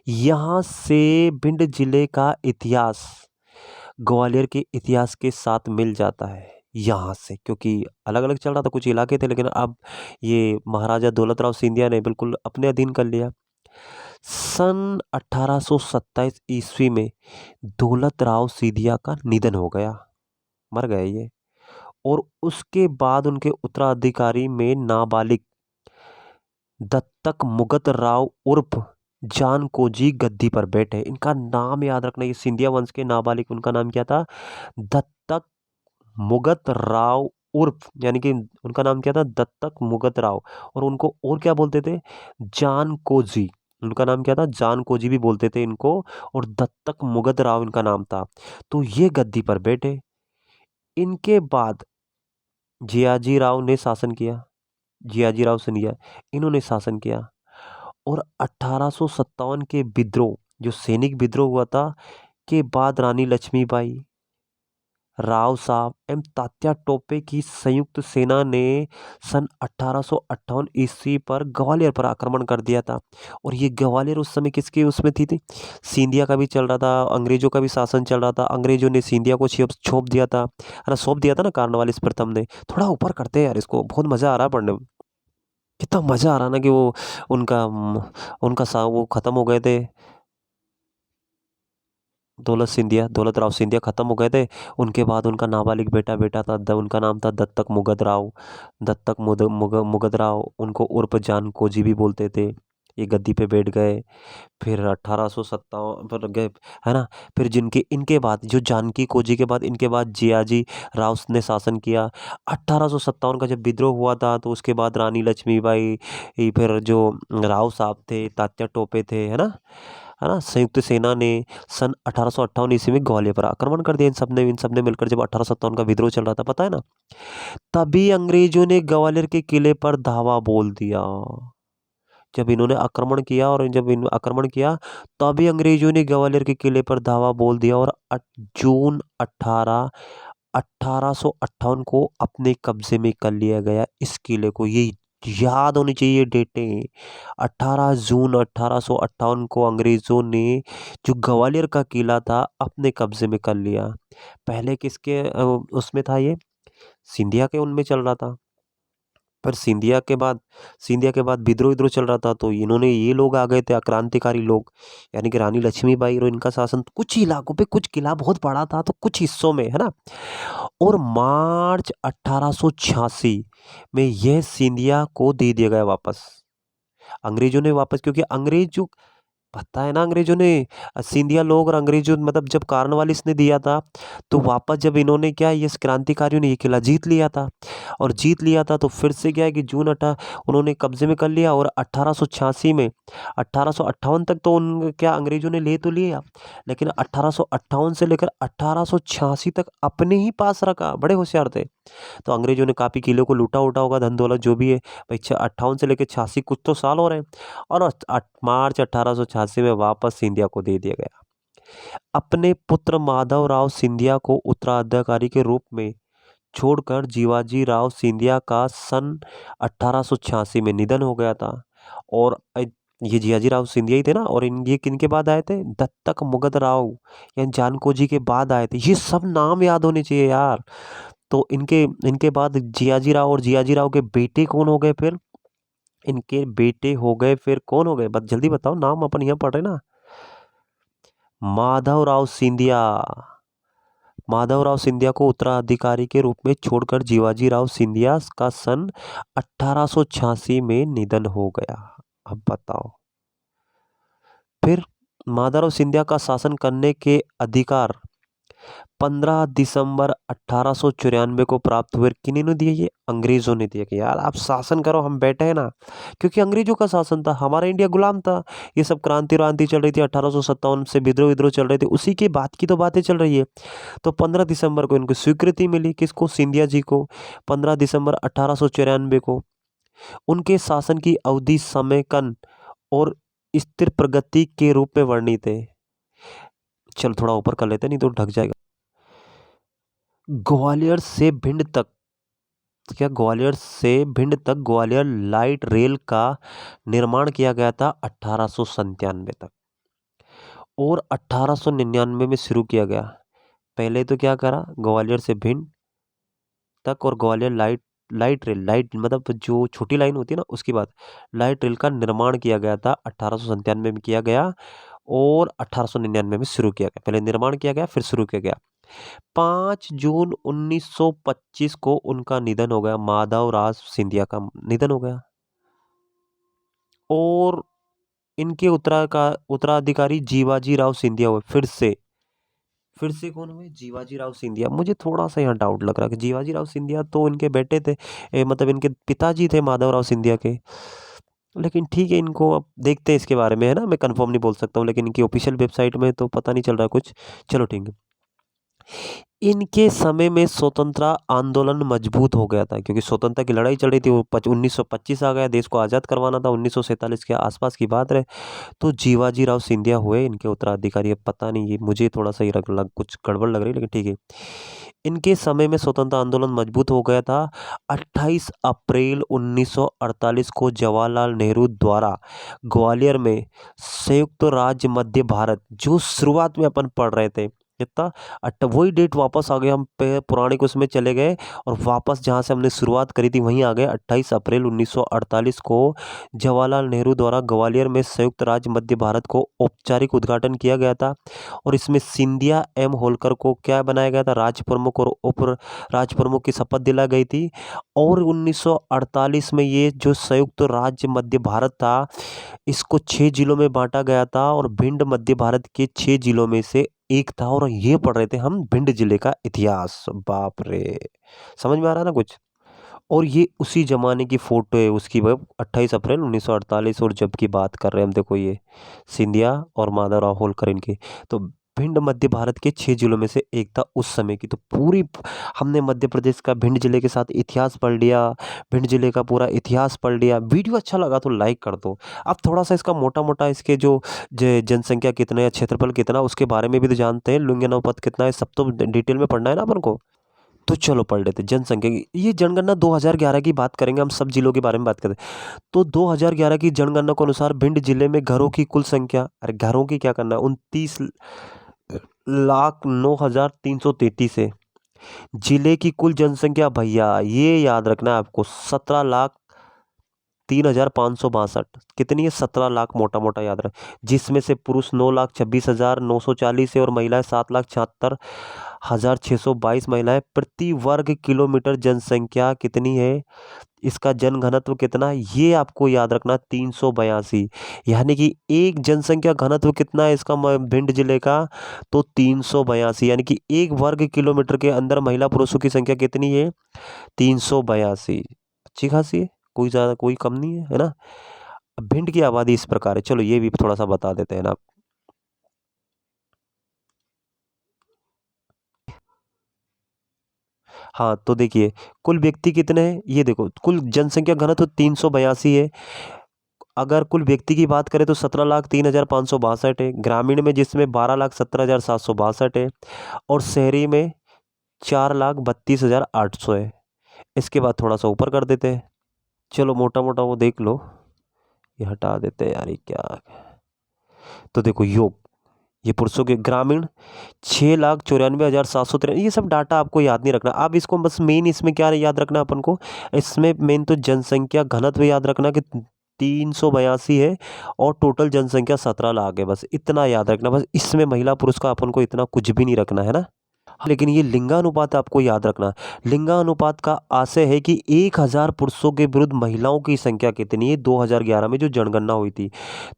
यहाँ से भिंड जिले का इतिहास ग्वालियर के इतिहास के साथ मिल जाता है यहाँ से, क्योंकि अलग अलग चल रहा था, कुछ इलाके थे, लेकिन अब ये महाराजा दौलत राव सिंधिया ने बिल्कुल अपने अधीन कर लिया। सन 1827 ईस्वी में दौलत राव सिंधिया का निधन हो गया, मर गए ये। और उसके बाद उनके उत्तराधिकारी में नाबालिग दत्तक मुगत राव उर्फ जान कोजी गद्दी पर बैठे। इनका नाम याद रखना, ये सिंधिया वंश के नाबालिग, उनका नाम क्या था, दत्तक मुगत राव उर्फ, यानी कि उनका नाम क्या था, दत्तक मुगत राव, और उनको और क्या बोलते थे, जान कोजी। उनका नाम क्या था, जान कोजी भी बोलते थे इनको, और दत्तक मुगत राव इनका नाम था। तो ये गद्दी पर बैठे। इनके बाद जियाजी राव ने शासन किया, जियाजी राव सिंधिया, इन्होंने शासन किया। और 1857 के विद्रोह, जो सैनिक विद्रोह हुआ था, के बाद रानी लक्ष्मीबाई, राव साहब एवं तात्या टोपे की संयुक्त सेना ने सन 1858 ईस्वी पर ग्वालियर पर आक्रमण कर दिया था। और ये ग्वालियर उस समय किसके उसमें थी सिंधिया का भी चल रहा था, अंग्रेजों का भी शासन चल रहा था। अंग्रेजों ने सिंधिया को सौंप दिया था, है ना, सौंप दिया था ना कार्नवालिस प्रथम ने। थोड़ा ऊपर करते हैं यार इसको, बहुत मज़ा आ रहा है पढ़ने में, कितना मज़ा आ रहा ना कि वो उनका वो ख़त्म हो गए थे, दौलत राव सिंधिया ख़त्म हो गए थे। उनके बाद उनका नाबालिग बेटा था, उनका नाम था दत्तक मुगद राव, मुगद राव, उनको उर्फ जान कोजी भी बोलते थे। ये गद्दी पे बैठ गए, फिर 1857 पर गए, है ना। फिर इनके बाद जो जानकी कोजी के बाद इनके बाद जियाजी राव ने शासन किया। 1857 का जब विद्रोह हुआ था, तो उसके बाद रानी लक्ष्मीबाई, फिर जो राव साहब थे, तात्या टोपे थे, है ना, संयुक्त सेना ने सन 1858 ईस्वी में ग्वालियर पर आक्रमण कर दिया। इन सब ने मिलकर, जब 1857 का विद्रोह चल रहा था, पता है ना, तभी अंग्रेजों ने ग्वालियर के किले पर धावा बोल दिया। जब इन्होंने आक्रमण किया, और जब इन आक्रमण किया, तभी अंग्रेजों ने ग्वालियर के किले पर धावा बोल दिया, और जून 1858 को अपने कब्जे में कर लिया गया इस किले को। ये याद होनी चाहिए डेटें। 18 जून 1858 को अंग्रेजों ने जो ग्वालियर का किला था अपने कब्जे में कर लिया। पहले किसके उसमें था ये, सिंधिया के उनमें चल रहा था। पर सिंधिया के बाद विद्रोह चल रहा था, तो इन्होंने, ये लोग आ गए थे क्रांतिकारी लोग, यानी कि रानी लक्ष्मीबाई, और इनका शासन कुछ इलाकों पे, कुछ किला बहुत बड़ा था तो कुछ हिस्सों में, है ना। और मार्च 1886 में यह सिंधिया को दे दिया गया वापस, अंग्रेजों ने वापस, क्योंकि अंग्रेज जो, पता है ना, अंग्रेजों ने, सिंधिया लोग और अंग्रेजों, मतलब जब कार्नवालिस ने दिया था, तो वापस जब इन्होंने क्या, ये क्रांतिकारियों ने ये किला जीत लिया था, और जीत लिया था तो फिर से क्या है कि उन्होंने कब्जे में कर लिया। और 1886 में, 1858 तक तो उन क्या अंग्रेजों ने ले तो लिया, लेकिन 1858 से लेकर 1886 तक अपने ही पास रखा, बड़े होशियार थे। तो अंग्रेजों ने काफ़ी किलों को लूटा उटा होगा, धन दौलत जो भी है भाई। 58 से लेकर 86 कुछ तो साल हो रहे हैं, और मार्च 1886 में वापस सिंधिया को दे दिया गया। अपने पुत्र माधवराव सिंधिया को उत्तराधिकारी के रूप में छोड़कर जीवाजी राव सिंधिया का सन 1886 में निधन हो गया था। और ये जियाजी राव सिंधिया ही थे ना, और ये किनके बाद आए थे? दत्तक मुगद राव या जानको जी के बाद आए थे। ये सब नाम याद होने चाहिए यार। तो इनके इनके बाद जियाजी राव, और जियाजी राव के बेटे कौन हो गए फिर? इनके बेटे हो गए फिर कौन हो गए? बस जल्दी बताओ, नाम अपन यहाँ पढ़ रहे ना। माधवराव सिंधिया। माधवराव सिंधिया को उत्तराधिकारी के रूप में छोड़कर जीवाजी राव सिंधिया का सन 1886 में निधन हो गया। अब बताओ, फिर माधवराव सिंधिया का शासन करने के अधिकार 15 दिसंबर 1894 को प्राप्त हुए। किन्होंने दिए? ये अंग्रेजों ने दिया कि यार आप शासन करो, हम बैठे हैं ना। क्योंकि अंग्रेजों का शासन था, हमारा इंडिया गुलाम था। ये सब क्रांति वांति चल रही थी, 1857 से विद्रोह विद्रोह चल रहे थे, उसी की बात की तो बातें चल रही है। तो 15 दिसंबर को इनको स्वीकृति मिली। किसको? सिंधिया जी को। 15 दिसंबर 1894 को उनके शासन की अवधि समेकन और स्थिर प्रगति के रूप में वर्णित है। चल थोड़ा ऊपर कर लेते, नहीं तो ढक जाएगा। ग्वालियर से भिंड तक, क्या ग्वालियर से भिंड तक ग्वालियर लाइट रेल का निर्माण किया गया था 1897 तक, और 1899 में शुरू किया गया। पहले तो क्या करा? ग्वालियर से भिंड तक और Gwalior light light rail, light मतलब जो छोटी लाइन होती है ना, उसकी बात। लाइट रेल का निर्माण किया गया था 1897 में किया गया, और 1899 में शुरू किया गया। पहले निर्माण किया गया, फिर शुरू किया गया। 5 जून 1925 को उनका निधन हो गया। माधवराव सिंधिया का निधन हो गया। और इनके उत्तराधिकारी जीवाजी राव सिंधिया हुए। फिर से कौन हुए? जीवाजी राव सिंधिया। मुझे थोड़ा सा यहाँ डाउट लग रहा है कि जीवाजी राव सिंधिया तो इनके बेटे थे, मतलब इनके पिताजी थे माधवराव सिंधिया के। लेकिन ठीक है, इनको अब देखते हैं इसके बारे में, है ना। मैं कंफर्म नहीं बोल सकता हूँ, लेकिन इनकी ऑफिशियल वेबसाइट में तो पता नहीं चल रहा कुछ। चलो ठीक है। इनके समय में स्वतंत्रता आंदोलन मजबूत हो गया था, क्योंकि स्वतंत्रता की लड़ाई चल रही थी। वो 1925 आ गया, देश को आज़ाद करवाना था। 1947 के आसपास की बात रहे। तो जीवाजी राव सिंधिया हुए इनके उत्तराधिकारी। अब पता नहीं, ये मुझे थोड़ा सा ही कुछ गड़बड़ लग रही है, लेकिन ठीक है। इनके समय में स्वतंत्रता आंदोलन मजबूत हो गया था। 28 अप्रैल 1948 को जवाहरलाल नेहरू द्वारा ग्वालियर में संयुक्त राज्य मध्य भारत, जो शुरुआत में अपन पढ़ रहे थे कितना, वही डेट वापस आ गए। हम पुराने को उसमें चले गए और वापस जहाँ से हमने शुरुआत करी थी वहीं आ गए। 28 अप्रैल 1948 को जवाहरलाल नेहरू द्वारा ग्वालियर में संयुक्त राज्य मध्य भारत को औपचारिक उद्घाटन किया गया था। और इसमें सिंधिया एम होलकर को क्या बनाया गया था? राज प्रमुख और उप राज प्रमुख की शपथ दिला गई थी। और 1948 में ये जो संयुक्त राज्य मध्य भारत था, इसको 6 जिलों में बांटा गया था, और भिंड मध्य भारत के 6 जिलों में से एक था। और ये पढ़ रहे थे हम भिंड जिले का इतिहास। बाप रे, समझ में आ रहा है ना कुछ? और ये उसी जमाने की फोटो है उसकी, वह 28 अप्रैल 1948, और जब की बात कर रहे हैं हम, देखो ये सिंधिया और माधवराव होलकर इनके। तो भिंड मध्य भारत के 6 जिलों में से एक था उस समय की। तो पूरी हमने मध्य प्रदेश का भिंड जिले के साथ इतिहास पढ़ लिया, भिंड जिले का पूरा इतिहास पढ़ लिया। वीडियो अच्छा लगा तो लाइक कर दो। अब थोड़ा सा इसका मोटा मोटा इसके जो जनसंख्या कितना है, क्षेत्रफल कितना, उसके बारे में भी तो जानते हैं। लुंगिया नौपथ कितना है, सब तो डिटेल में पढ़ना है ना अपन को। तो चलो पढ़ लेते हैं। जनसंख्या की ये जनगणना 2011 की बात करेंगे, हम सब जिलों के बारे में बात करें। तो 2011 की जनगणना के अनुसार भिंड जिले में घरों की कुल संख्या, अरे घरों की क्या करना है, 29,09,333 है। जिले की कुल जनसंख्या भैया ये याद रखना है आपको, 17,03,562। कितनी है? 17 लाख, मोटा मोटा याद रख। जिसमें से पुरुष 9,26,940 है, और महिलाएं 7,76,622 महिलाएं। प्रति वर्ग किलोमीटर जनसंख्या कितनी है? इसका जनघनत्व कितना है ये आपको याद रखना, 382। यानी कि एक जनसंख्या घनत्व कितना है इसका भिंड जिले का? तो 382। यानी कि एक वर्ग किलोमीटर के अंदर महिला पुरुषों की संख्या कितनी है? 382। अच्छी खासी है, कोई ज़्यादा कोई कम नहीं है ना। अब भिंड की आबादी इस प्रकार है, चलो ये भी थोड़ा सा बता देते हैं ना। हाँ तो देखिए, कुल व्यक्ति कितने हैं ये देखो, कुल जनसंख्या घनत्व 382 है। अगर कुल व्यक्ति की बात करें तो 17,03,562 है, ग्रामीण में जिसमें 12,17,762 है और शहरी में 4,32,800 है। इसके बाद थोड़ा सा ऊपर कर देते हैं, चलो मोटा मोटा वो देख लो, ये हटा देते हैं यार, ये क्या। तो देखो योग, ये पुरुषों के ग्रामीण 6,94,793, ये सब डाटा आपको याद नहीं रखना। अब इसको बस मेन इसमें क्या याद रखना अपन को, इसमें मेन तो जनसंख्या घनत्व याद रखना कि 382 है और टोटल जनसंख्या 17 लाख है, बस इतना याद रखना। बस इसमें महिला पुरुष का अपन को इतना कुछ भी नहीं रखना है ना। लेकिन ये लिंगानुपात आपको याद रखना, लिंगानुपात का आशय है कि 1000 पुरुषों के विरुद्ध महिलाओं की संख्या कितनी है 2011 में जो जनगणना हुई थी।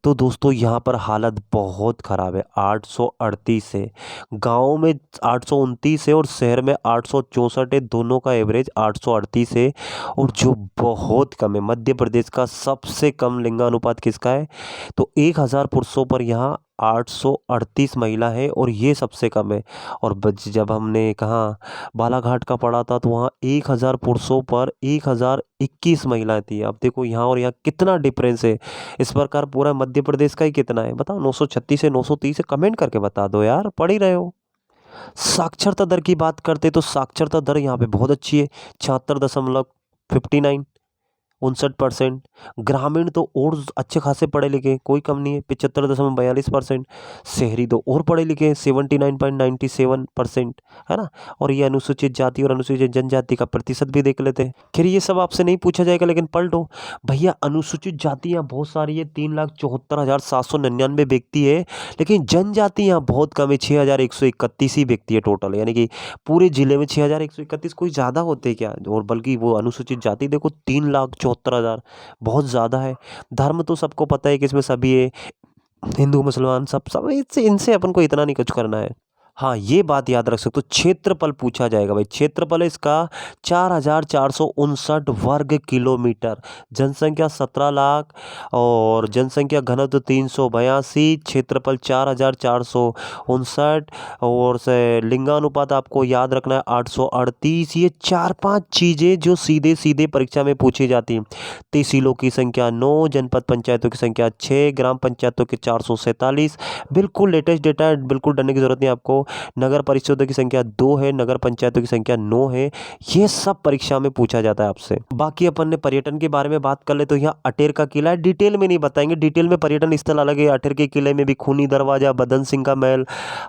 तो दोस्तों यहाँ पर हालत बहुत ख़राब है, 838 है, गाँव में 829 है और शहर में 864 है, दोनों का एवरेज 838 है। और जो बहुत कम है, मध्य प्रदेश का सबसे कम लिंगानुपात किसका है, तो 1000 पुरुषों पर यहाँ 838 महिला है और ये सबसे कम है। और जब हमने कहा बालाघाट का पढ़ा था तो वहाँ 1000 पुरुषों पर 1021 महिलाएं थी। अब देखो यहाँ और यहाँ कितना डिफरेंस है। इस प्रकार पूरा मध्य प्रदेश का ही कितना है बताओ, 936 से 930 है, कमेंट करके बता दो यार, पढ़ ही रहे हो। साक्षरता दर की बात करते तो साक्षरता दर यहाँ पे बहुत अच्छी है, 76.59, 59%। ग्रामीण तो और अच्छे खासे पढ़े लिखे, कोई कम नहीं है, 75.42%। शहरी तो और पढ़े लिखे, 79.97%, है ना। और ये अनुसूचित जाति और अनुसूचित जनजाति का प्रतिशत भी देख लेते हैं। खैर ये सब आपसे नहीं पूछा जाएगा लेकिन पढ़ लो भैया। अनुसूचित जातियाँ बहुत सारी है, 3,74,799 व्यक्ति है, लेकिन जनजाति यहाँ बहुत कम है, 6,131 ही व्यक्ति है टोटल। यानी कि पूरे जिले में 6,131, कोई ज़्यादा होते क्या, और बल्कि वो अनुसूचित जाति देखो 3,74,000, बहुत ज़्यादा है। धर्म तो सबको पता है कि इसमें सभी है, हिंदू मुसलमान सब सब, इससे इनसे अपन को इतना नहीं कुछ करना है। हाँ ये बात याद रख सकते हो, क्षेत्रफल पूछा जाएगा भाई, क्षेत्रफल है इसका 4,459 वर्ग किलोमीटर, जनसंख्या 17 लाख और जनसंख्या घनत्व 382, क्षेत्रफल 4,459 और से लिंगानुपात आपको याद रखना है 838। ये 4-5 चीज़ें जो सीधे सीधे परीक्षा में पूछी जाती हैं। तहसीलों की संख्या 9, जनपद पंचायतों की संख्या 6, ग्राम पंचायतों के 447, बिल्कुल लेटेस्ट डेटा है, बिल्कुल डरने की जरूरत नहीं आपको। नगर परिषदों की संख्या 2 है, नगर पंचायतों की संख्या 9 है। ये सब परीक्षा में पूछा जाता है आपसे। बाकी अपन ने पर्यटन के बारे में बात कर ले तो यहाँ अटेर का किला है, डिटेल में नहीं बताएंगे, डिटेल में पर्यटन स्थल अलग है। अटेर के किले में भी खूनी दरवाजा, बदन सिंह का महल,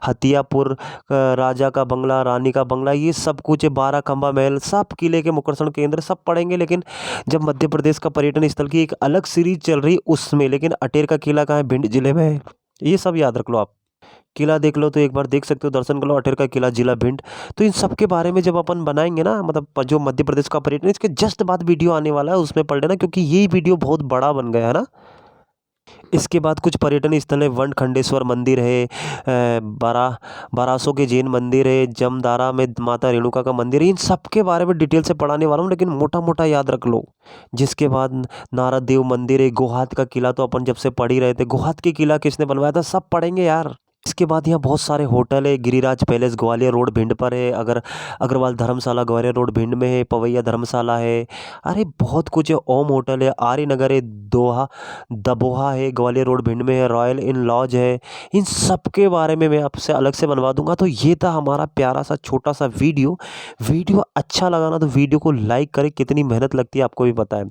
हथियापुर राजा का बंगला, रानी का बंगला, ये सब कुछ है, 12 खंबा महल, सब किले के मुकर्षण केंद्र सब पढ़ेंगे। लेकिन जब मध्य प्रदेश का पर्यटन स्थल की एक अलग सीरीज चल रही उसमें, लेकिन अटेर का किला कहाँ है, भिंड जिले में है, ये सब याद रख लो आप। किला देख लो तो एक बार देख सकते हो, दर्शन कर लो, अटेर का किला, जिला भिंड। तो इन सब के बारे में जब अपन बनाएंगे ना, मतलब जो मध्य प्रदेश का पर्यटन, इसके जस्ट बाद वीडियो आने वाला है, उसमें पढ़ लेना क्योंकि ये वीडियो बहुत बड़ा बन गया है ना। इसके बाद कुछ पर्यटन स्थल है, वन खंडेश्वर मंदिर है, बारासो के जैन मंदिर है, जमदारा में माता रेणुका का मंदिर है। इन सब के बारे में डिटेल से पढ़ाने वाला हूँ, लेकिन मोटा मोटा याद रख लो। जिसके बाद नारद देव मंदिर है, गोहात का किला तो अपन जब से पढ़ ही रहे थे, गोहात के किला किसने बनवाया था सब पढ़ेंगे यार। इसके बाद यहाँ बहुत सारे होटल है, गिरिराज पैलेस ग्वालियर रोड भिंड पर है, अग्रवाल धर्मशाला ग्वालियर रोड भिंड में है, पवैया धर्मशाला है, अरे बहुत कुछ है, ओम होटल है, आर्य नगर है, दबोहा है ग्वालियर रोड भिंड में है, रॉयल इन लॉज है। इन सब के बारे में मैं आपसे अलग से बनवा दूंगा। तो ये था हमारा प्यारा सा छोटा सा वीडियो अच्छा लगा ना तो वीडियो को लाइक करें, कितनी मेहनत लगती है आपको भी पता है,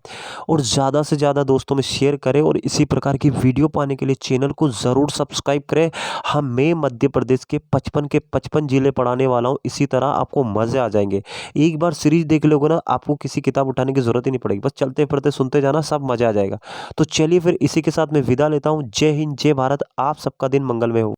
और ज़्यादा से ज़्यादा दोस्तों में शेयर करें, और इसी प्रकार की वीडियो पाने के लिए चैनल को ज़रूर सब्सक्राइब करें। मैं मध्य प्रदेश के 55 जिले पढ़ाने वाला हूँ, इसी तरह आपको मज़े आ जाएंगे। एक बार सीरीज देख लोगे ना, आपको किसी किताब उठाने की ज़रूरत ही नहीं पड़ेगी, बस चलते फिरते सुनते जाना, सब मज़ा आ जाएगा। तो चलिए फिर इसी के साथ मैं विदा लेता हूँ। जय हिंद, जय भारत, आप सबका दिन मंगलमय हो।